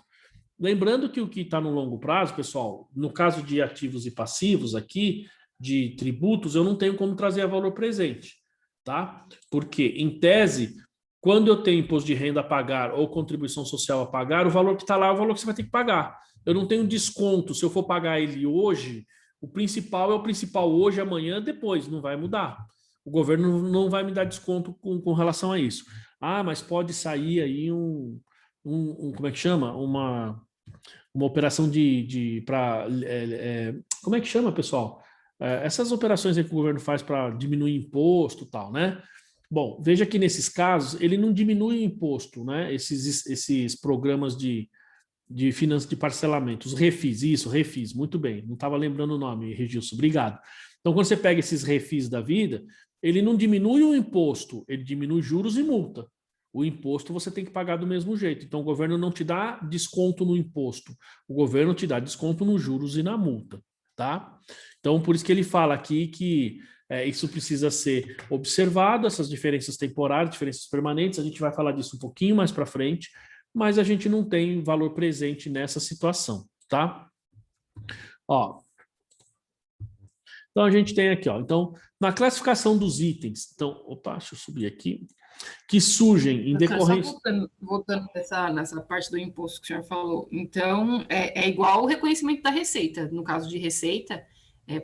Lembrando que o que está no longo prazo, pessoal, no caso de ativos e passivos aqui, de tributos, eu não tenho como trazer a valor presente, tá? Porque, em tese, quando eu tenho imposto de renda a pagar ou contribuição social a pagar, o valor que está lá é o valor que você vai ter que pagar. Eu não tenho desconto, se eu for pagar ele hoje, o principal é o principal hoje, amanhã, depois, não vai mudar. O governo não vai me dar desconto com relação a isso. Ah, mas pode sair aí como é que chama? Uma operação como é que chama, pessoal? Essas operações aí que o governo faz para diminuir imposto e tal, né? Bom, veja que nesses casos, ele não diminui o imposto, né? Esses programas de finanças de parcelamento, os refis, muito bem, não estava lembrando o nome, Regilson, obrigado. Então, quando você pega esses refis da vida, ele não diminui o imposto, ele diminui juros e multa. O imposto você tem que pagar do mesmo jeito. Então, o governo não te dá desconto no imposto, o governo te dá desconto nos juros e na multa, tá? Então, por isso que ele fala aqui que isso precisa ser observado, essas diferenças temporárias, diferenças permanentes, a gente vai falar disso um pouquinho mais para frente, mas a gente não tem valor presente nessa situação, tá? Ó. Então, a gente tem aqui, ó. Então, na classificação dos itens, então, opa, deixa eu subir aqui, que surgem em decorrência... Só voltando nessa parte do imposto que o senhor falou, então, é igual o reconhecimento da receita. No caso de receita,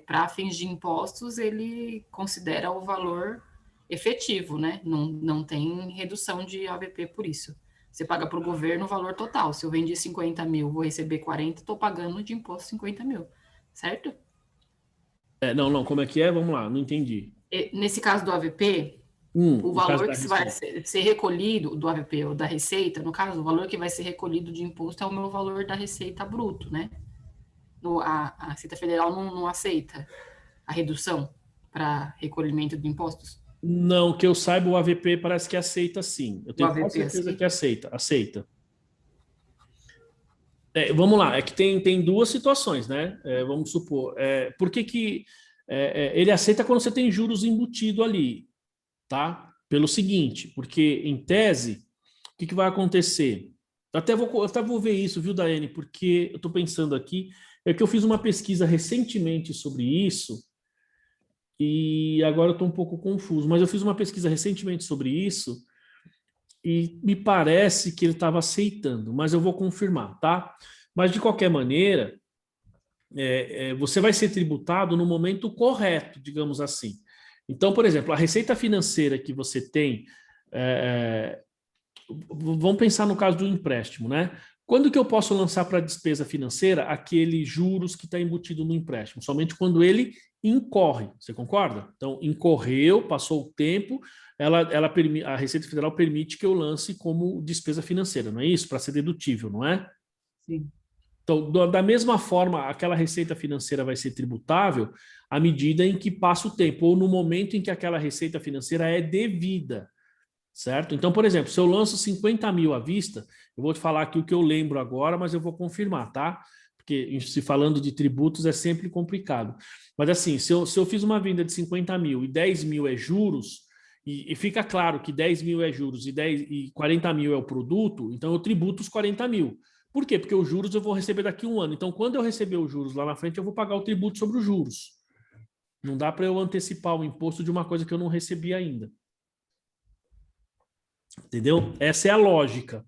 para fins de impostos, ele considera o valor efetivo, né? Não tem redução de AVP por isso. Você paga para o governo o valor total. Se eu vendi 50 mil, vou receber 40, estou pagando de imposto 50 mil, certo? Não, como é que é? Vamos lá, não entendi. Nesse caso do AVP, o valor que vai ser recolhido do AVP ou da receita, no caso, o valor que vai ser recolhido de imposto é o meu valor da receita bruto, né? A Receita Federal não aceita a redução para recolhimento de impostos? Não, que eu saiba, o AVP parece que aceita sim. Eu tenho quase certeza que aceita. Vamos lá, é que tem duas situações, né? Vamos supor, por que ele aceita quando você tem juros embutido ali, tá? Pelo seguinte, porque em tese, o que vai acontecer? Eu até vou ver isso, viu, Daiane? Porque eu estou pensando aqui, é que eu fiz uma pesquisa recentemente sobre isso, e agora eu estou um pouco confuso, mas eu fiz uma pesquisa recentemente sobre isso, e me parece que ele estava aceitando, mas eu vou confirmar, tá? Mas, de qualquer maneira, você vai ser tributado no momento correto, digamos assim. Então, por exemplo, a receita financeira que você tem, vamos pensar no caso do empréstimo, né? Quando que eu posso lançar para a despesa financeira aquele juros que está embutido no empréstimo? Somente quando ele incorre, você concorda? Então, incorreu, passou o tempo, a Receita Federal permite que eu lance como despesa financeira, não é isso? Para ser dedutível, não é? Sim. Então, da mesma forma, aquela receita financeira vai ser tributável à medida em que passa o tempo, ou no momento em que aquela receita financeira é devida, certo? Então, por exemplo, se eu lanço 50 mil à vista, eu vou te falar aqui o que eu lembro agora, mas eu vou confirmar, tá? Porque se falando de tributos é sempre complicado. Mas assim, se eu fiz uma venda de 50 mil e 10 mil é juros, e fica claro que 10 mil é juros e 40 mil é o produto, então eu tributo os 40 mil. Por quê? Porque os juros eu vou receber daqui a um ano. Então, quando eu receber os juros lá na frente, eu vou pagar o tributo sobre os juros. Não dá para eu antecipar o imposto de uma coisa que eu não recebi ainda. Entendeu? Essa é a lógica.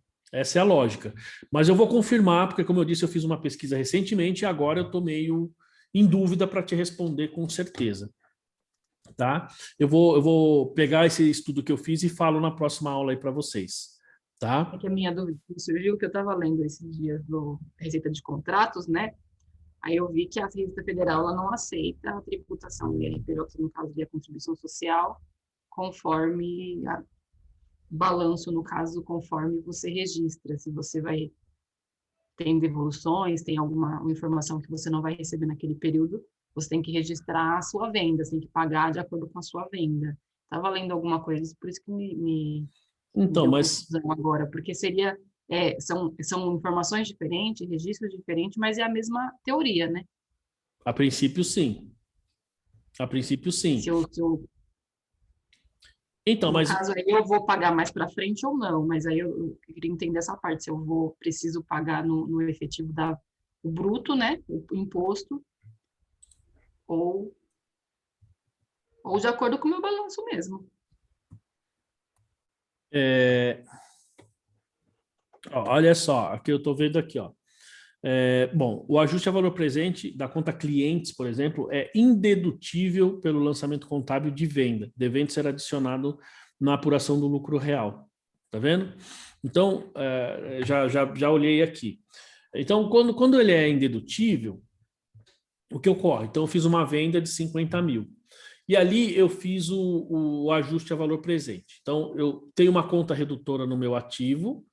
Mas eu vou confirmar, porque, como eu disse, eu fiz uma pesquisa recentemente e agora eu estou meio em dúvida para te responder com certeza. Tá? Eu vou pegar esse estudo que eu fiz e falo na próxima aula aí para vocês. Tá? É que a minha dúvida surgiu que eu estava lendo esses dias do Receita de Contratos, né? Aí eu vi que a Receita Federal ela não aceita a tributação do IRPJ, no caso de a contribuição social, conforme balanço, no caso, conforme você registra. Se você vai tem devoluções, tem alguma informação que você não vai receber naquele período, você tem que registrar a sua venda, você tem que pagar de acordo com a sua venda. Estava lendo alguma coisa, por isso que me então, mas agora, porque são informações diferentes, registros diferentes, mas é a mesma teoria, né? A princípio, sim. Se eu, então, no caso, aí eu vou pagar mais para frente ou não, mas aí eu queria entender essa parte, se eu preciso pagar no efetivo o bruto, né? O imposto, ou de acordo com o meu balanço mesmo. Olha só, aqui eu estou vendo aqui, ó. Bom, o ajuste a valor presente da conta clientes, por exemplo, é indedutível pelo lançamento contábil de venda, devendo ser adicionado na apuração do lucro real. Tá vendo? Então, já olhei aqui. Então, quando ele é indedutível, o que ocorre? Então, eu fiz uma venda de 50 mil. E ali eu fiz o ajuste a valor presente. Então, eu tenho uma conta redutora no meu ativo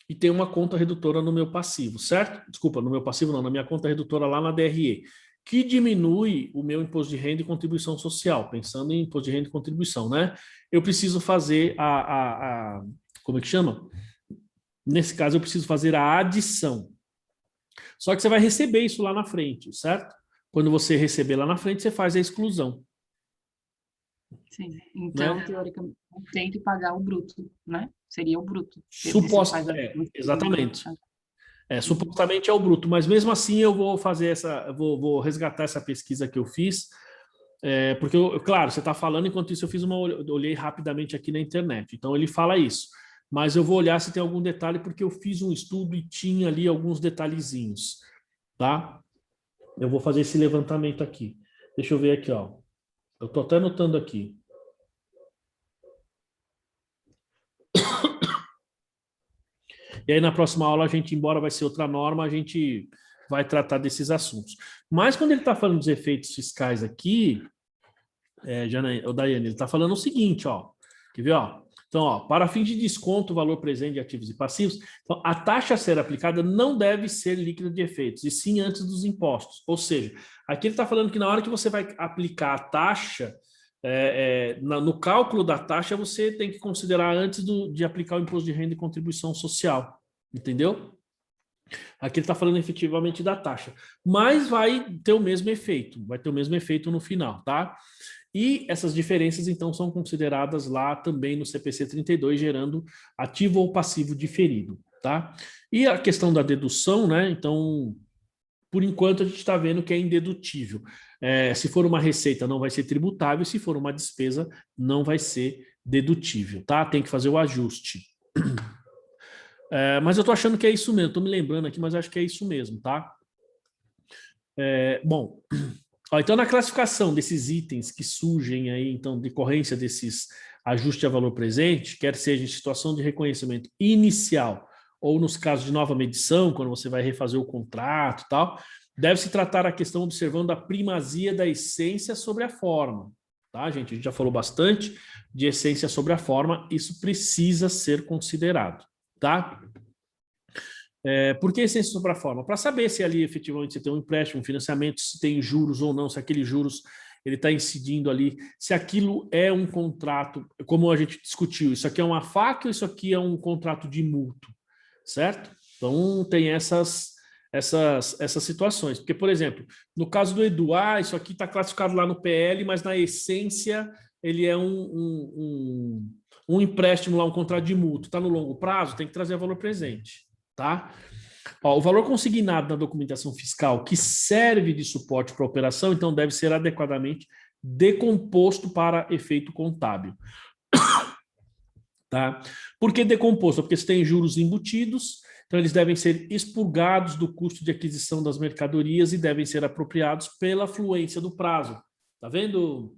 e tenho uma conta redutora no meu passivo, certo? Desculpa, no meu passivo não, na minha conta redutora lá na DRE, que diminui o meu imposto de renda e contribuição social, pensando em imposto de renda e contribuição, né? Eu preciso fazer como é que chama? Nesse caso, eu preciso fazer a adição. Só que você vai receber isso lá na frente, certo? Quando você receber lá na frente, você faz a exclusão. Sim, então, teoricamente, tem que pagar o bruto, né? Seria o bruto. Exatamente. Supostamente é o bruto, mas mesmo assim eu vou fazer vou resgatar essa pesquisa que eu fiz, porque, claro, você está falando, enquanto isso eu olhei rapidamente aqui na internet, então ele fala isso, mas eu vou olhar se tem algum detalhe, porque eu fiz um estudo e tinha ali alguns detalhezinhos, tá? Eu vou fazer esse levantamento aqui. Deixa eu ver aqui, ó. Eu estou até anotando aqui. E aí, na próxima aula, a gente, embora vai ser outra norma, a gente vai tratar desses assuntos. Mas quando ele está falando dos efeitos fiscais aqui, Daiane, ele está falando o seguinte, ó. Quer ver, ó? Então, ó, para fins de desconto, valor presente de ativos e passivos, então, a taxa a ser aplicada não deve ser líquida de efeitos, e sim antes dos impostos. Ou seja, aqui ele está falando que na hora que você vai aplicar a taxa, no cálculo da taxa, você tem que considerar antes de aplicar o imposto de renda e contribuição social. Entendeu? Aqui ele está falando efetivamente da taxa. Mas vai ter o mesmo efeito. Vai ter o mesmo efeito no final, tá? E essas diferenças, então, são consideradas lá também no CPC 32, gerando ativo ou passivo diferido, tá? E a questão da dedução, né? Então, por enquanto, a gente está vendo que é indedutível. Se for uma receita, não vai ser tributável, se for uma despesa, não vai ser dedutível, tá? Tem que fazer o ajuste. Mas eu estou achando que é isso mesmo, estou me lembrando aqui, mas acho que é isso mesmo, tá? Bom, ó, então na classificação desses itens que surgem aí, então, decorrência desses ajustes a valor presente, quer seja em situação de reconhecimento inicial ou nos casos de nova medição, quando você vai refazer o contrato e tal, deve-se tratar a questão observando a primazia da essência sobre a forma, tá, gente? A gente já falou bastante de essência sobre a forma, isso precisa ser considerado, tá? Por que essência sobre a forma? Para saber se ali efetivamente você tem um empréstimo, um financiamento, se tem juros ou não, se aqueles juros ele está incidindo ali, se aquilo é um contrato, como a gente discutiu, isso aqui é uma faca ou isso aqui é um contrato de mútuo, certo? Então tem essas situações, porque, por exemplo, no caso do Edu, isso aqui está classificado lá no PL, mas na essência ele é um empréstimo lá, um contrato de mútuo, está no longo prazo, tem que trazer valor presente. Tá? Ó, o valor consignado na documentação fiscal que serve de suporte para a operação, então deve ser adequadamente decomposto para efeito contábil. Tá? Por que decomposto? Porque se tem juros embutidos, então eles devem ser expurgados do custo de aquisição das mercadorias e devem ser apropriados pela fluência do prazo. Tá vendo,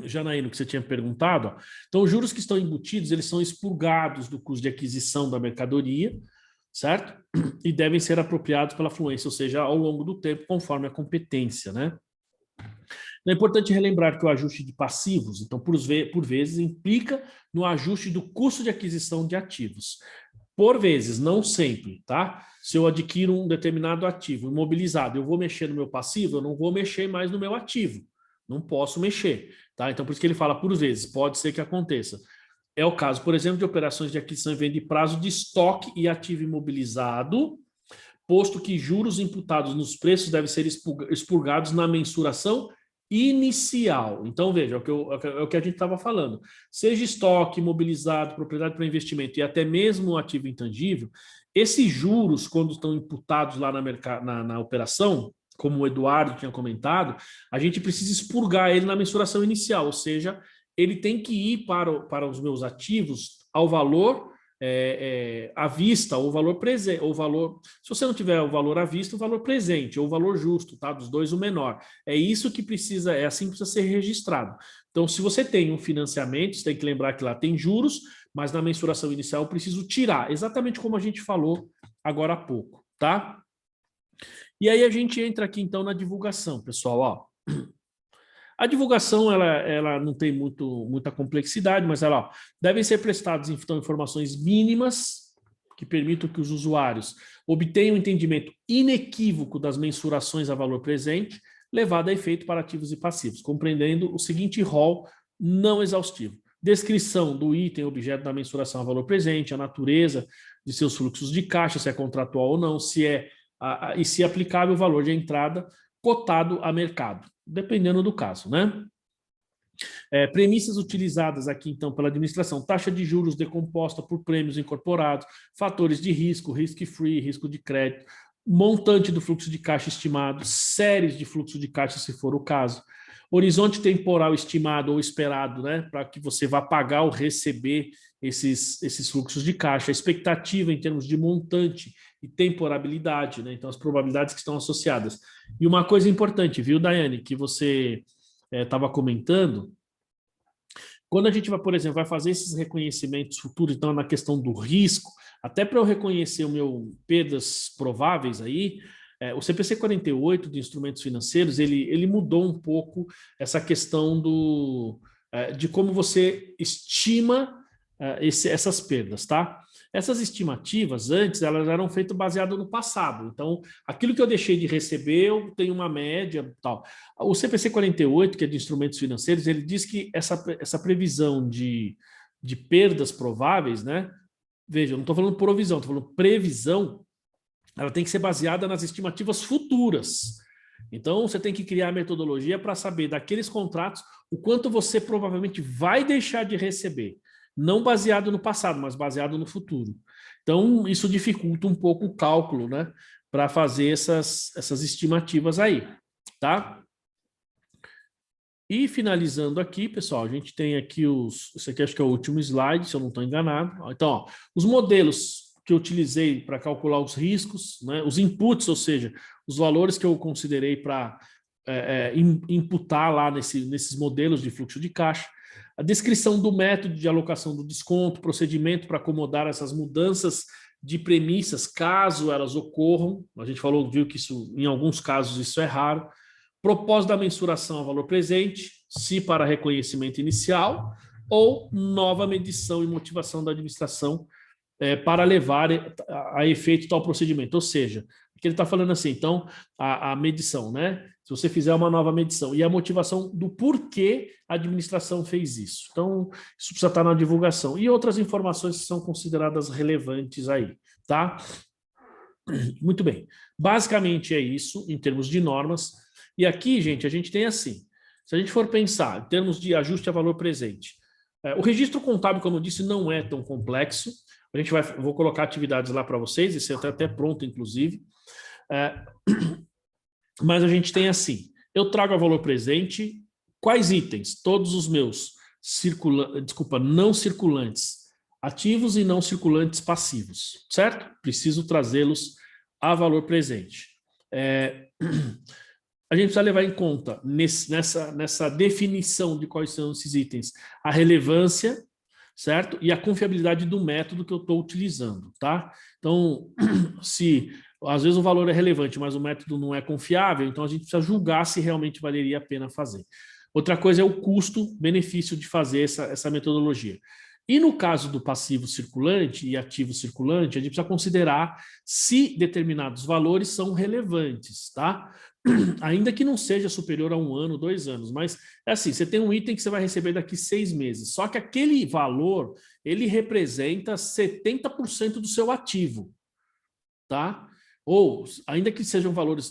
Janaíno, que você tinha perguntado? Ó. Então, os juros que estão embutidos, eles são expurgados do custo de aquisição da mercadoria, certo? E devem ser apropriados pela fluência, ou seja, ao longo do tempo, conforme a competência, né? É importante relembrar que o ajuste de passivos, então, por vezes, implica no ajuste do custo de aquisição de ativos. Por vezes, não sempre, tá? Se eu adquiro um determinado ativo imobilizado, eu vou mexer no meu passivo, eu não vou mexer mais no meu ativo. Não posso mexer, tá? Então, por isso que ele fala por vezes, pode ser que aconteça. É o caso, por exemplo, de operações de aquisição e venda de prazo de estoque e ativo imobilizado, posto que juros imputados nos preços devem ser expurgados na mensuração inicial. Então, veja, é o que a gente estava falando. Seja estoque, imobilizado, propriedade para investimento e até mesmo o ativo intangível, esses juros, quando estão imputados lá na operação, como o Eduardo tinha comentado, a gente precisa expurgar ele na mensuração inicial, ou seja, ele tem que ir para os meus ativos ao valor à vista, ou valor presente, ou valor. Se você não tiver o valor à vista, o valor presente, ou o valor justo, tá? Dos dois, o menor. É isso que precisa, assim que precisa ser registrado. Então, se você tem um financiamento, você tem que lembrar que lá tem juros, mas na mensuração inicial eu preciso tirar, exatamente como a gente falou agora há pouco, tá? E aí a gente entra aqui então na divulgação, pessoal, ó. A divulgação ela não tem muita complexidade, mas ela devem ser prestadas então, informações mínimas que permitam que os usuários obtenham um entendimento inequívoco das mensurações a valor presente, levado a efeito para ativos e passivos, compreendendo o seguinte rol não exaustivo. Descrição do item objeto da mensuração a valor presente, a natureza de seus fluxos de caixa, se é contratual ou não, e se aplicável o valor de entrada cotado a mercado, dependendo do caso, né? Premissas utilizadas aqui, então, pela administração, taxa de juros decomposta por prêmios incorporados, fatores de risco, risk-free, risco de crédito, montante do fluxo de caixa estimado, séries de fluxo de caixa, se for o caso, horizonte temporal estimado ou esperado, né, para que você vá pagar ou receber esses fluxos de caixa, expectativa em termos de montante e temporabilidade, né? Então, as probabilidades que estão associadas. E uma coisa importante, viu, Daiane, que você estava comentando, quando a gente vai, por exemplo, vai fazer esses reconhecimentos futuros, então, na questão do risco, até para eu reconhecer o meu perdas prováveis aí, o CPC 48 de instrumentos financeiros, ele mudou um pouco essa questão de como você estima essas perdas, tá? Essas estimativas, antes, elas eram feitas baseadas no passado. Então, aquilo que eu deixei de receber, eu tenho uma média tal. O CPC 48, que é de instrumentos financeiros, ele diz que essa previsão de perdas prováveis, né? Veja, eu não estou falando provisão, estou falando previsão, ela tem que ser baseada nas estimativas futuras. Então, você tem que criar a metodologia para saber daqueles contratos o quanto você provavelmente vai deixar de receber. Não baseado no passado, mas baseado no futuro. Então, isso dificulta um pouco o cálculo, né? Para fazer essas estimativas aí, tá? E finalizando aqui, pessoal, a gente tem aqui esse aqui acho que é o último slide, se eu não estou enganado. Então, ó, os modelos que eu utilizei para calcular os riscos, né, os inputs, ou seja, os valores que eu considerei para imputar lá nesses modelos de fluxo de caixa, a descrição do método de alocação do desconto, procedimento para acomodar essas mudanças de premissas, caso elas ocorram. A gente viu que isso, em alguns casos, isso é raro. Propósito da mensuração ao valor presente, se para reconhecimento inicial, ou nova medição e motivação da administração para levar a efeito tal procedimento. Ou seja, o que ele está falando assim, então, a medição, né? Se você fizer uma nova medição e a motivação do porquê a administração fez isso. Então, isso precisa estar na divulgação. E outras informações que são consideradas relevantes aí, tá? Muito bem. Basicamente é isso, em termos de normas. E aqui, gente, a gente tem assim, se a gente for pensar em termos de ajuste a valor presente, o registro contábil, como eu disse, não é tão complexo. Vou colocar atividades lá para vocês, esse está até pronto, inclusive. Mas a gente tem assim, eu trago a valor presente, quais itens? Todos os meus não circulantes ativos e não circulantes passivos, certo? Preciso trazê-los a valor presente. A gente precisa levar em conta, nessa definição de quais são esses itens, a relevância, certo? E a confiabilidade do método que eu estou utilizando, tá? Então, se às vezes o valor é relevante, mas o método não é confiável, então a gente precisa julgar se realmente valeria a pena fazer. Outra coisa é o custo-benefício de fazer essa metodologia. E no caso do passivo circulante e ativo circulante, a gente precisa considerar se determinados valores são relevantes, tá? Ainda que não seja superior a 1 ano, 2 anos, mas é assim, você tem um item que você vai receber daqui 6 meses, só que aquele valor, ele representa 70% do seu ativo, tá? Ou, ainda que sejam valores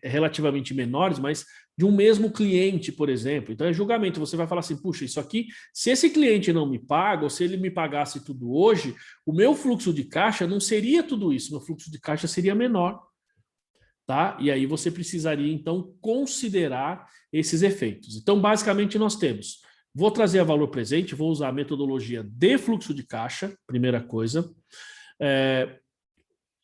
relativamente menores, mas de um mesmo cliente, por exemplo. Então, é julgamento. Você vai falar assim, puxa, isso aqui, se esse cliente não me paga, ou se ele me pagasse tudo hoje, o meu fluxo de caixa não seria tudo isso, meu fluxo de caixa seria menor. Tá? E aí você precisaria, então, considerar esses efeitos. Então, basicamente, nós temos, vou trazer a valor presente, vou usar a metodologia de fluxo de caixa, primeira coisa.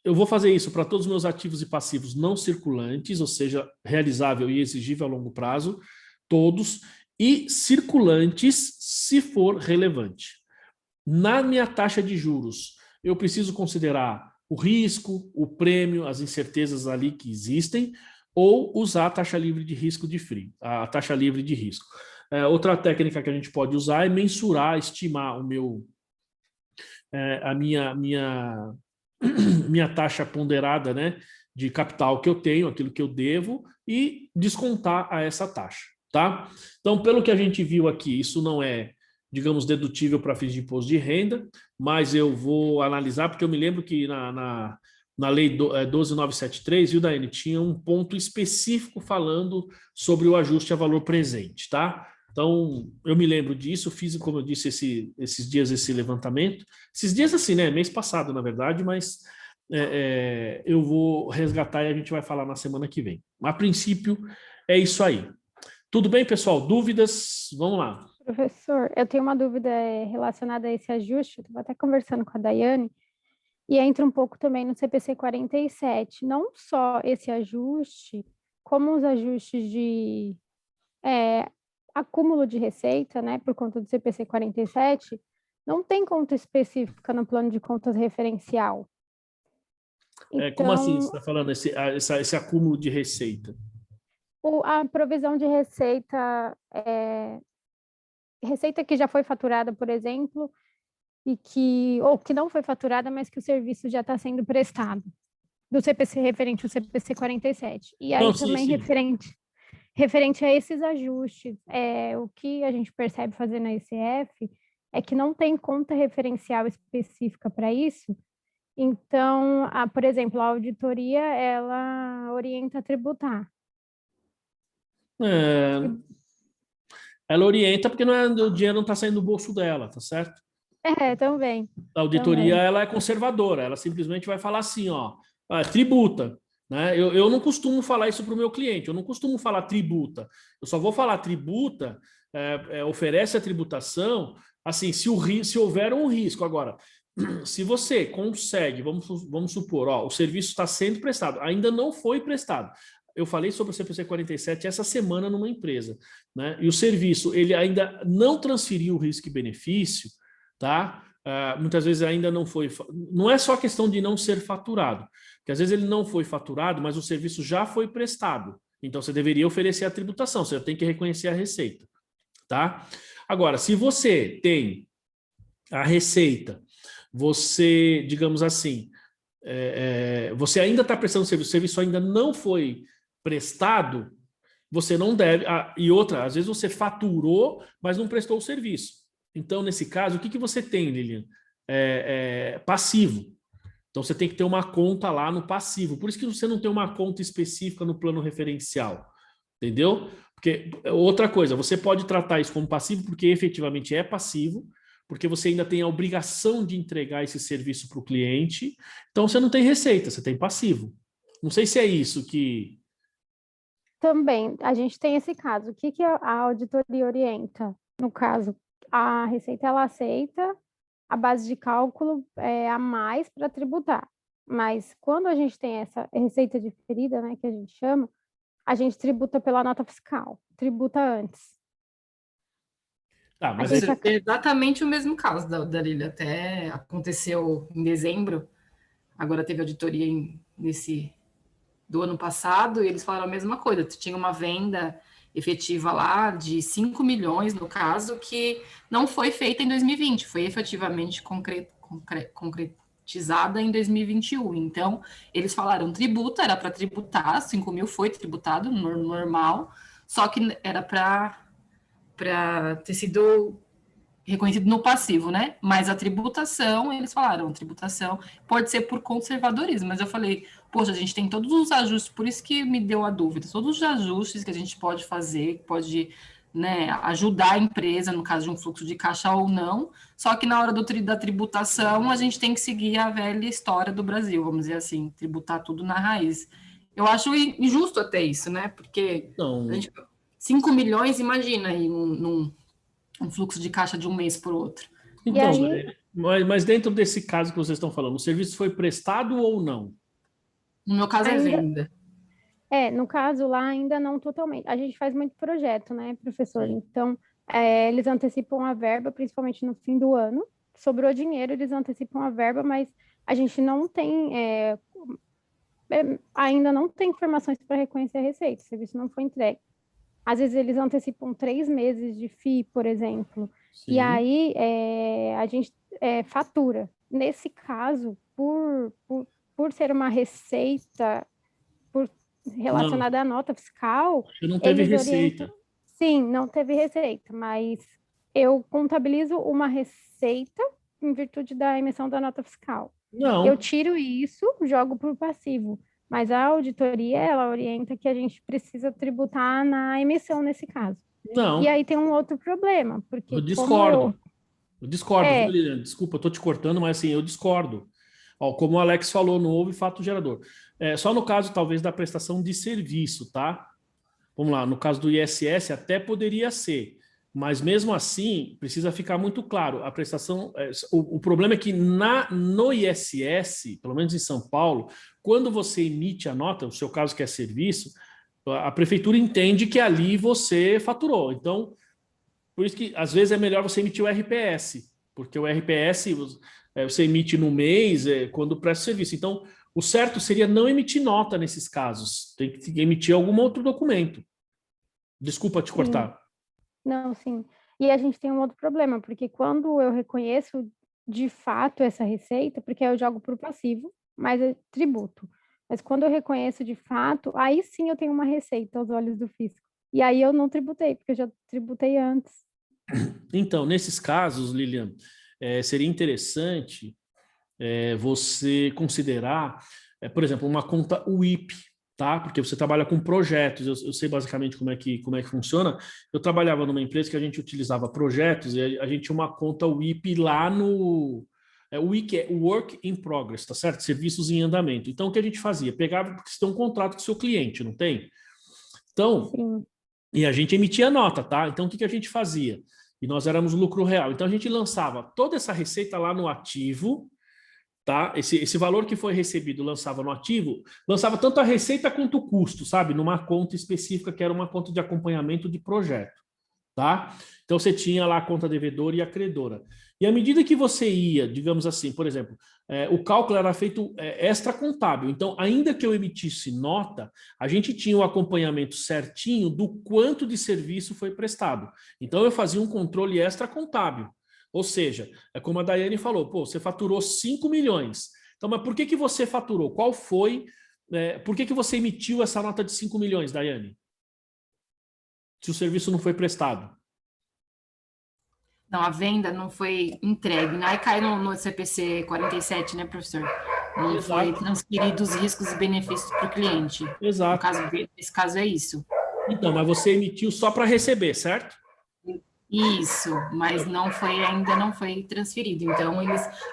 Eu vou fazer isso para todos os meus ativos e passivos não circulantes, ou seja, realizável e exigível a longo prazo, todos, e circulantes, se for relevante. Na minha taxa de juros, eu preciso considerar o risco, o prêmio, as incertezas ali que existem, ou usar a taxa livre de risco de FRI, a taxa livre de risco. Outra técnica que a gente pode usar é mensurar, estimar a minha taxa ponderada, né, de capital que eu tenho, aquilo que eu devo, e descontar a essa taxa, tá? Então, pelo que a gente viu aqui, isso não é, digamos, dedutível para fins de imposto de renda, mas eu vou analisar, porque eu me lembro que na lei 12.973, viu, Daiane, tinha um ponto específico falando sobre o ajuste a valor presente, tá? Então, eu me lembro disso, fiz, como eu disse, esses dias esse levantamento. Esses dias assim, né? Mês passado, na verdade, mas eu vou resgatar e a gente vai falar na semana que vem. A princípio, é isso aí. Tudo bem, pessoal? Dúvidas? Vamos lá. Professor, eu tenho uma dúvida relacionada a esse ajuste. Eu estava até conversando com a Daiane. E entra um pouco também no CPC 47, não só esse ajuste, como os ajustes de acúmulo de receita, né, por conta do CPC 47, não tem conta específica no plano de contas referencial. Como assim você Então, está falando, esse acúmulo de receita? a provisão de receita, receita que já foi faturada, por exemplo, ou que não foi faturada, mas que o serviço já está sendo prestado, do CPC referente ao CPC 47. E aí Não, sim, também sim. referente a esses ajustes, o que a gente percebe fazendo a ECF é que não tem conta referencial específica para isso. Então, por exemplo, a auditoria, ela orienta a tributar. É, ela orienta porque o dinheiro não está saindo do bolso dela, tá certo? Também. A auditoria, ela é conservadora, ela simplesmente vai falar assim, ó, tributa, né? Eu não costumo falar isso para o meu cliente, eu não costumo falar tributa, eu só vou falar tributa, oferece a tributação, assim, se houver um risco. Agora, se você consegue, vamos supor, ó, o serviço está sendo prestado, ainda não foi prestado. Eu falei sobre o CPC 47 essa semana numa empresa, né? E o serviço, ele ainda não transferiu o risco e benefício, tá? Muitas vezes ainda não foi. Não é só questão de não ser faturado, porque às vezes ele não foi faturado, mas o serviço já foi prestado. Então você deveria oferecer a tributação, você tem que reconhecer a receita, tá? Agora, se você tem a receita, você, digamos assim, você ainda está prestando serviço, o serviço ainda não foi prestado, você não deve. E outra, às vezes você faturou, mas não prestou o serviço. Então, nesse caso, o que você tem, Lilian? Passivo. Então, você tem que ter uma conta lá no passivo. Por isso que você não tem uma conta específica no plano referencial. Entendeu? Porque outra coisa, você pode tratar isso como passivo porque efetivamente é passivo, porque você ainda tem a obrigação de entregar esse serviço para o cliente. Então, você não tem receita, você tem passivo. Não sei se é isso que... Também, a gente tem esse caso. O que a auditoria orienta? No caso, a Receita, ela aceita a base de cálculo a mais para tributar. Mas quando a gente tem essa receita diferida, né, que a gente chama, a gente tributa pela nota fiscal, tributa antes. mas É exatamente o mesmo caso da Lília. Até aconteceu em dezembro, agora teve auditoria do ano passado, e eles falaram a mesma coisa. Tinha uma venda efetiva lá de 5 milhões, no caso, que não foi feita em 2020, foi efetivamente concretizada em 2021. Então, eles falaram tributa, era para tributar, 5 mil foi tributado, normal, só que era para ter sido reconhecido no passivo, né? Mas a tributação, eles falaram, tributação pode ser por conservadorismo, mas eu falei, poxa, a gente tem todos os ajustes, por isso que me deu a dúvida, todos os ajustes que a gente pode fazer, pode, né, ajudar a empresa, no caso de um fluxo de caixa ou não, só que na hora da tributação, a gente tem que seguir a velha história do Brasil, vamos dizer assim, tributar tudo na raiz. Eu acho injusto até isso, né? Porque Não. a gente, 5 milhões, imagina aí, um fluxo de caixa de um mês para o outro. Então, aí, mas dentro desse caso que vocês estão falando, o serviço foi prestado ou não? No meu caso é venda. No caso lá ainda não totalmente. A gente faz muito projeto, né, professor? Sim. Então, eles antecipam a verba, principalmente no fim do ano. Sobrou dinheiro, eles antecipam a verba, mas a gente não tem, ainda não tem informações para reconhecer a receita, o serviço não foi entregue. Às vezes eles antecipam 3 meses de FII, por exemplo, Sim. e aí a gente fatura. Nesse caso, por ser uma receita relacionada à nota fiscal, não teve eles receita. orientam. Sim, não teve receita, mas eu contabilizo uma receita em virtude da emissão da nota fiscal. Não. Eu tiro isso, jogo para o passivo. Mas a auditoria, ela orienta que a gente precisa tributar na emissão nesse caso. Não. E aí tem um outro problema, porque Eu discordo. Eu discordo, É. viu, Lilian? Desculpa, eu estou te cortando, mas assim, eu discordo. Ó, como o Alex falou, não houve fato gerador. Só no caso, talvez, da prestação de serviço, tá? Vamos lá, no caso do ISS até poderia ser, Mas mesmo assim, precisa ficar muito claro, a prestação, o problema é que no ISS, pelo menos em São Paulo, quando você emite a nota, no seu caso que é serviço, a prefeitura entende que ali você faturou. Então, por isso que às vezes é melhor você emitir o RPS, porque o RPS você emite no mês quando presta serviço. Então, o certo seria não emitir nota nesses casos, tem que emitir algum outro documento. Desculpa te cortar. Não, sim. E a gente tem um outro problema, porque quando eu reconheço de fato essa receita, porque eu jogo para o passivo, mas é tributo. Mas quando eu reconheço de fato, aí sim eu tenho uma receita aos olhos do fisco. E aí eu não tributei, porque eu já tributei antes. Então, nesses casos, Lilian, seria interessante você considerar, por exemplo, uma conta WIP, tá? Porque você trabalha com projetos, eu sei basicamente como é que funciona. Eu trabalhava numa empresa que a gente utilizava projetos e a gente tinha uma conta WIP lá no... o WIP é Work in Progress, tá certo? Serviços em andamento. Então, o que a gente fazia? Pegava, porque você tem um contrato com o seu cliente, não tem? Então, Sim. e a gente emitia nota, tá? Então, o que a gente fazia? E nós éramos lucro real. Então, a gente lançava toda essa receita lá no ativo, tá? Esse valor que foi recebido lançava no ativo, lançava tanto a receita quanto o custo, sabe? Numa conta específica que era uma conta de acompanhamento de projeto, tá? Então você tinha lá a conta devedora e a credora. E à medida que você ia, digamos assim, por exemplo, o cálculo era feito extra contábil. Então, ainda que eu emitisse nota, a gente tinha o acompanhamento certinho do quanto de serviço foi prestado. Então, eu fazia um controle extra contábil. Ou seja, é como a Daiane falou, pô, você faturou 5 milhões. Então, mas por que você faturou? Qual foi? Por que você emitiu essa nota de 5 milhões, Daiane? Se o serviço não foi prestado. Não, a venda não foi entregue, né? Aí cai no CPC 47, né, professor? Não Exato. foi transferido os riscos e benefícios para o cliente. Exato. Nesse caso é isso. Então, mas você emitiu só para receber, certo? Isso, mas ainda não foi transferido. Então,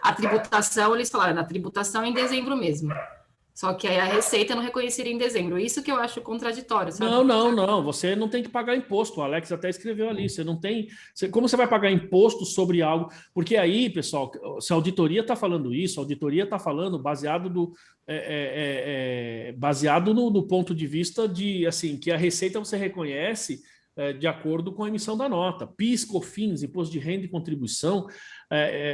a tributação, eles falaram, a tributação é em dezembro mesmo. Só que aí a Receita não reconheceria em dezembro. Isso que eu acho contraditório, sabe? Não. Você não tem que pagar imposto. O Alex até escreveu ali. Você não tem. Como você vai pagar imposto sobre algo? Porque aí, pessoal, se a auditoria está falando isso, a auditoria está falando baseado baseado no ponto de vista de assim que a Receita você reconhece de acordo com a emissão da nota. PIS, COFINS, Imposto de Renda e Contribuição,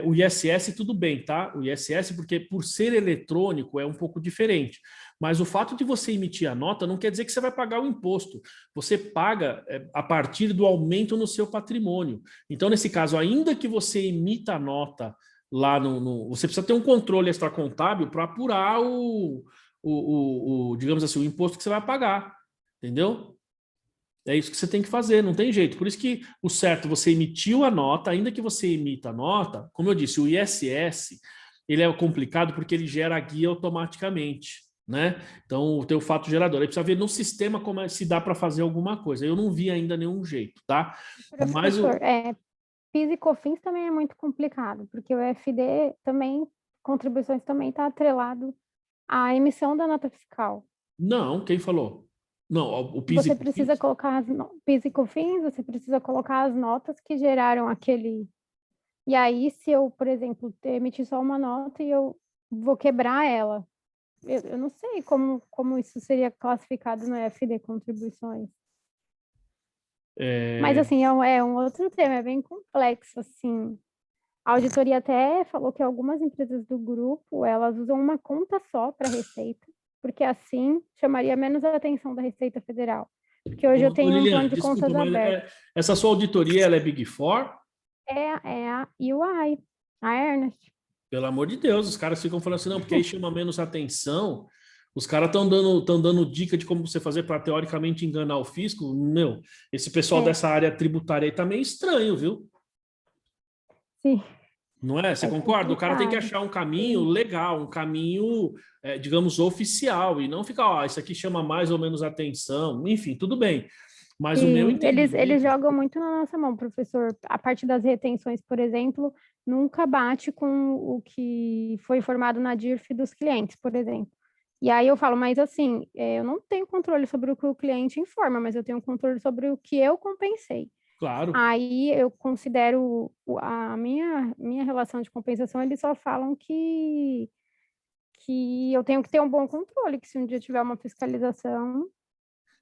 o ISS tudo bem, tá? O ISS, porque por ser eletrônico é um pouco diferente. Mas o fato de você emitir a nota não quer dizer que você vai pagar o imposto. Você paga a partir do aumento no seu patrimônio. Então, nesse caso, ainda que você emita a nota lá você precisa ter um controle extracontábil para apurar digamos assim, o imposto que você vai pagar. Entendeu? É isso que você tem que fazer, não tem jeito. Por isso que o certo, você emitiu a nota, ainda que você emita a nota, como eu disse, o ISS, ele é complicado porque ele gera a guia automaticamente, né? Então, o teu fato gerador. Aí precisa ver no sistema como se dá para fazer alguma coisa. Eu não vi ainda nenhum jeito, tá? Mas PIS e COFINS também é muito complicado, porque o FD também, contribuições também está atrelado à emissão da nota fiscal. Não, quem falou? Não, o PIS você precisa colocar PIS e COFINS, você precisa colocar as notas que geraram aquele... E aí, se eu, por exemplo, emitir só uma nota e eu vou quebrar ela, eu não sei como isso seria classificado no FD Contribuições. Mas, assim, é um outro tema, é bem complexo, assim. A auditoria até falou que algumas empresas do grupo, elas usam uma conta só para Receita, porque assim chamaria menos a atenção da Receita Federal. Porque hoje eu tenho Lilian, um plano de contas aberto. Essa sua auditoria, ela é Big Four? É a UI, a Ernest. Pelo amor de Deus, os caras ficam falando assim, não, porque aí chama menos atenção. Os caras estão dando dica de como você fazer para teoricamente enganar o fisco. Meu, esse pessoal dessa área tributária aí tá meio estranho, viu? Sim. Não é? Você concorda? O cara tem que achar um caminho legal, um caminho, digamos, oficial, e não ficar, isso aqui chama mais ou menos atenção. Enfim, tudo bem. Mas o meu entendimento... Eles jogam muito na nossa mão, professor. A parte das retenções, por exemplo, nunca bate com o que foi informado na DIRF dos clientes, por exemplo. E aí eu falo, mas assim, eu não tenho controle sobre o que o cliente informa, mas eu tenho controle sobre o que eu compensei. Claro. Aí eu considero a minha relação de compensação, eles só falam que eu tenho que ter um bom controle, que se um dia tiver uma fiscalização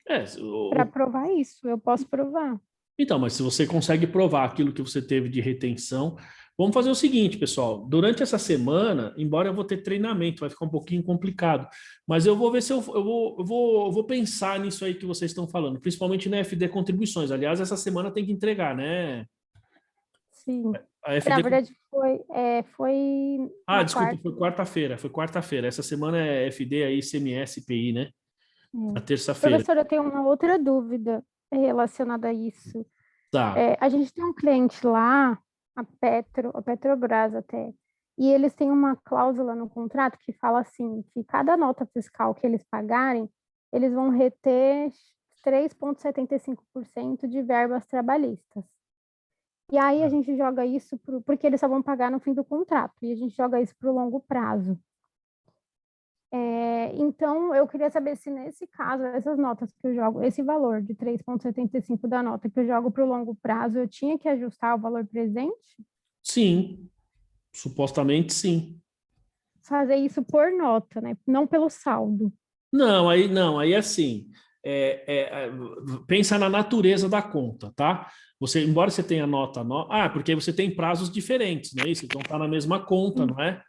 É, para provar isso, eu posso provar. então, mas se você consegue provar aquilo que você teve de retenção, vamos fazer o seguinte, pessoal. Durante essa semana, embora eu vou ter treinamento, vai ficar um pouquinho complicado, mas eu vou ver se eu vou pensar nisso aí que vocês estão falando, principalmente na FD Contribuições. Aliás, essa semana tem que entregar, né? Sim. A Na FD... verdade, foi Ah, na desculpa, quarta. foi quarta-feira. Foi quarta-feira. Essa semana é FD aí, CMS, PI, né? Na terça-feira. Professora, eu tenho uma outra dúvida relacionada a isso. Tá. A gente tem um cliente lá, a Petrobras até, e eles têm uma cláusula no contrato que fala assim, que cada nota fiscal que eles pagarem, eles vão reter 3,75% de verbas trabalhistas. E aí a gente joga isso porque eles só vão pagar no fim do contrato, e a gente joga isso para o longo prazo. Então, eu queria saber se nesse caso, essas notas que eu jogo, esse valor de 3,75 da nota que eu jogo para o longo prazo, eu tinha que ajustar o valor presente? Sim. Supostamente sim. Fazer isso por nota, né? Não pelo saldo. Não, aí assim, pensa na natureza da conta, tá? Você, embora você tenha porque você tem prazos diferentes, não é isso? Então tá na mesma conta, não é?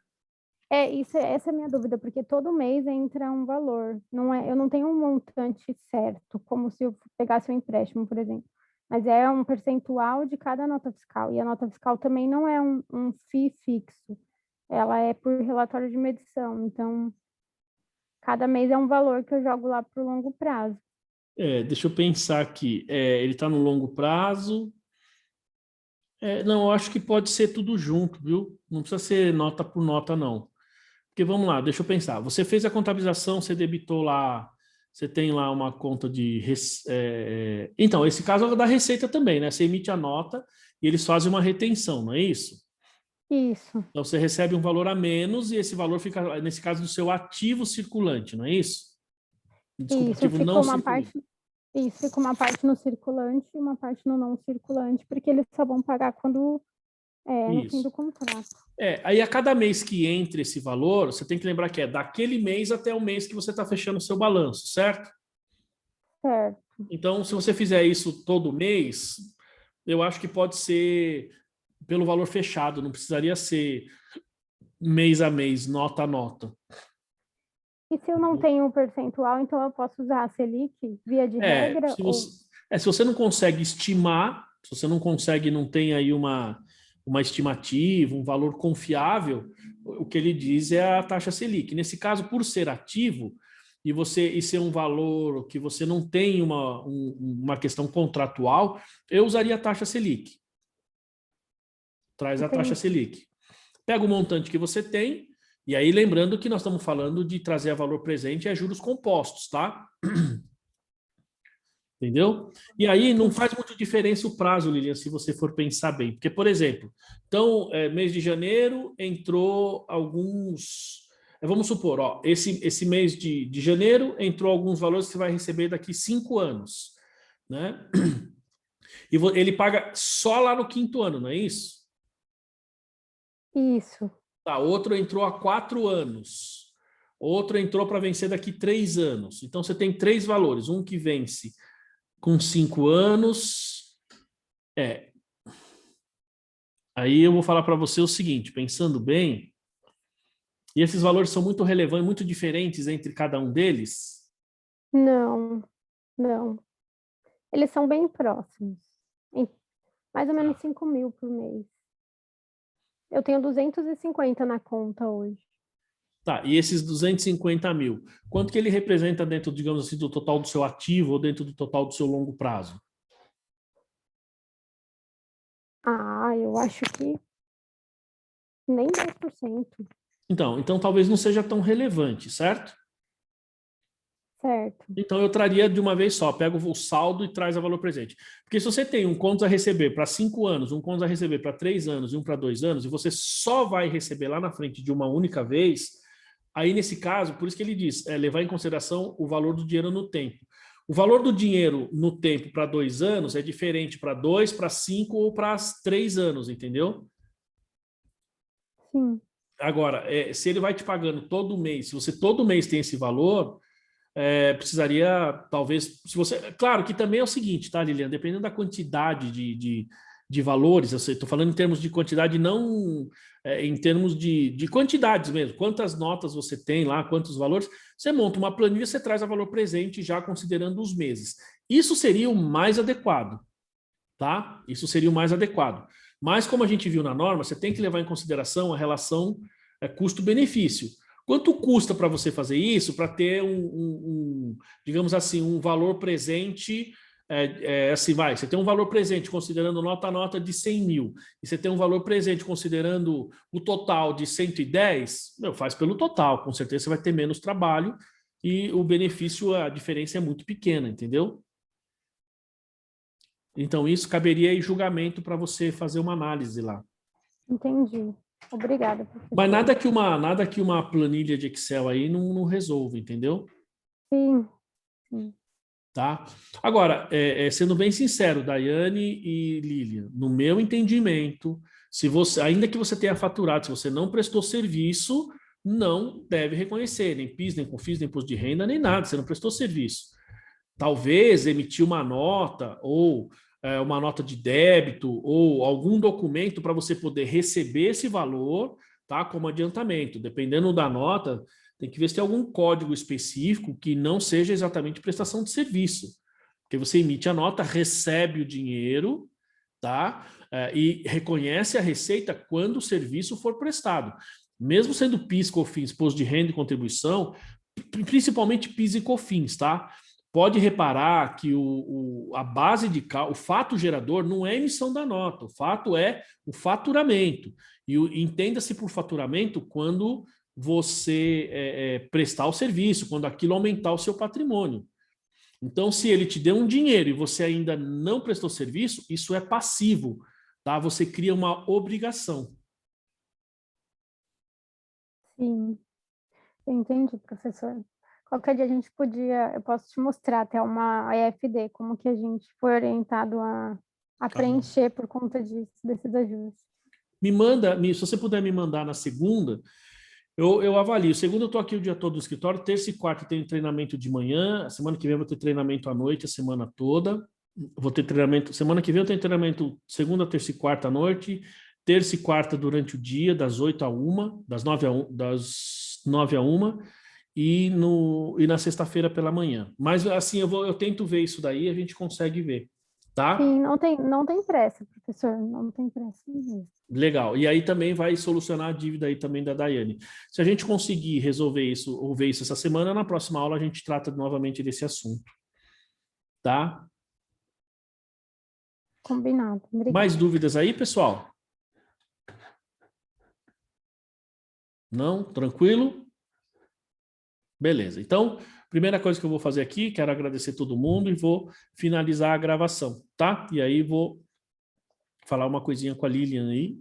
Essa é a minha dúvida, porque todo mês entra um valor. Eu não tenho um montante certo, como se eu pegasse um empréstimo, por exemplo. Mas é um percentual de cada nota fiscal. E a nota fiscal também não é um FII fixo. Ela é por relatório de medição. Então, cada mês é um valor que eu jogo lá para o longo prazo. Deixa eu pensar aqui. Ele está no longo prazo. Não, eu acho que pode ser tudo junto, viu? Não precisa ser nota por nota, não. Porque vamos lá, deixa eu pensar. Você fez a contabilização, você debitou lá, você tem lá uma conta de. Então, esse caso é da Receita também, né? Você emite a nota e eles fazem uma retenção, não é isso? Isso. Então, você recebe um valor a menos e esse valor fica, nesse caso, do seu ativo circulante, não é isso? Desculpa, Isso, ativo não circulante. fica uma parte no circulante e uma parte no não circulante, porque eles só vão pagar quando no fim do Isso. contrato. Aí a cada mês que entra esse valor, você tem que lembrar que é daquele mês até o mês que você está fechando o seu balanço, certo? Certo. Então, se você fizer isso todo mês, eu acho que pode ser pelo valor fechado, não precisaria ser mês a mês, nota a nota. E se eu não tenho um percentual, então eu posso usar a Selic via de regra? Se você não consegue estimar, se você não consegue, não tem aí uma estimativa, um valor confiável, o que ele diz é a taxa Selic. Nesse caso, por ser ativo, e ser um valor que você não tem uma questão contratual, eu usaria a taxa Selic. Traz a taxa Selic. Pega o montante que você tem, e aí lembrando que nós estamos falando de trazer a valor presente a juros compostos, tá? Entendeu? E aí não faz muita diferença o prazo, Lilian, se você for pensar bem. Porque, por exemplo, então, mês de janeiro entrou alguns... Vamos supor, ó, esse mês de janeiro entrou alguns valores que você vai receber daqui 5 anos, né? E ele paga só lá no 5º ano, não é isso? Isso. Tá, outro entrou há 4 anos. Outro entrou para vencer daqui 3 anos. Então, você tem 3 valores. Um que vence com 5 anos. Aí eu vou falar para você o seguinte, pensando bem, e esses valores são muito relevantes, muito diferentes entre cada um deles? Não. Eles são bem próximos. Mais ou menos 5 mil por mês. Eu tenho 250 na conta hoje. Tá, e esses 250 mil, quanto que ele representa dentro, digamos assim, do total do seu ativo ou dentro do total do seu longo prazo? Eu acho que nem 10%. Então talvez não seja tão relevante, certo? Certo. Então eu traria de uma vez só, pega o saldo e traz a valor presente. Porque se você tem um conto a receber para 5 anos, um conto a receber para 3 anos e um para 2 anos, e você só vai receber lá na frente de uma única vez, aí nesse caso, por isso que ele diz, levar em consideração o valor do dinheiro no tempo. O valor do dinheiro no tempo para 2 anos é diferente para 2, para 5 ou para 3 anos, entendeu? Sim. Agora, se ele vai te pagando todo mês, se você todo mês tem esse valor, precisaria, talvez, se você... Claro que também é o seguinte, tá, Lilian? Dependendo da quantidade de valores, eu estou falando em termos de quantidade, não em termos de quantidades mesmo. Quantas notas você tem lá, quantos valores. Você monta uma planilha, você traz a valor presente já considerando os meses. Isso seria o mais adequado, tá? Isso seria o mais adequado. Mas, como a gente viu na norma, você tem que levar em consideração a relação custo-benefício. Quanto custa para você fazer isso, para ter digamos assim, um valor presente, assim, você tem um valor presente considerando nota a nota de 100 mil, e você tem um valor presente considerando o total de 110, faz pelo total, com certeza você vai ter menos trabalho, e o benefício, a diferença é muito pequena, entendeu? Então, isso caberia em julgamento para você fazer uma análise lá. Entendi. Obrigada, professor. Mas nada que uma planilha de Excel aí não resolva, entendeu? Sim. Sim. Tá? Agora, sendo bem sincero, Daiane e Lilian, no meu entendimento, se você, ainda que você tenha faturado, se você não prestou serviço, não deve reconhecer, nem PIS, nem COFINS, nem imposto de renda, nem nada, você não prestou serviço. Talvez emitir uma nota ou uma nota de débito ou algum documento para você poder receber esse valor, tá, como adiantamento. Dependendo da nota, tem que ver se tem algum código específico que não seja exatamente prestação de serviço. Porque você emite a nota, recebe o dinheiro, tá, e reconhece a receita quando o serviço for prestado. Mesmo sendo PIS, COFINS, imposto de renda e contribuição, principalmente PIS e COFINS, tá? Pode reparar que a base de cálculo, o fato gerador não é a emissão da nota, o fato é o faturamento. E entenda-se por faturamento quando você prestar o serviço, quando aquilo aumentar o seu patrimônio. Então, se ele te deu um dinheiro e você ainda não prestou serviço, isso é passivo, tá? Você cria uma obrigação. Sim. Entendi, professor. Qualquer dia eu posso te mostrar até uma EFD, como que a gente foi orientado a preencher por conta desses ajustes. Se você puder me mandar na segunda, eu avalio. Segunda eu estou aqui o dia todo no escritório, terça e quarta eu tenho treinamento de manhã, a semana que vem eu vou ter treinamento à noite, a semana toda. Vou ter treinamento, semana que vem eu tenho treinamento segunda, terça e quarta à noite, terça e quarta durante o dia, das 8 a 1, das 9 a 1, e na sexta-feira pela manhã. Mas assim, eu tento ver isso daí, a gente consegue ver, tá? Sim, não tem pressa, professor, não tem pressa mesmo. Legal. E aí também vai solucionar a dívida aí também da Daiane. Se a gente conseguir resolver isso, ou ver isso essa semana, na próxima aula a gente trata novamente desse assunto. Tá? Combinado. Obrigada. Mais dúvidas aí, pessoal? Não? Tranquilo? Beleza. Então, primeira coisa que eu vou fazer aqui, quero agradecer todo mundo e vou finalizar a gravação, tá? E aí vou falar uma coisinha com a Lilian aí.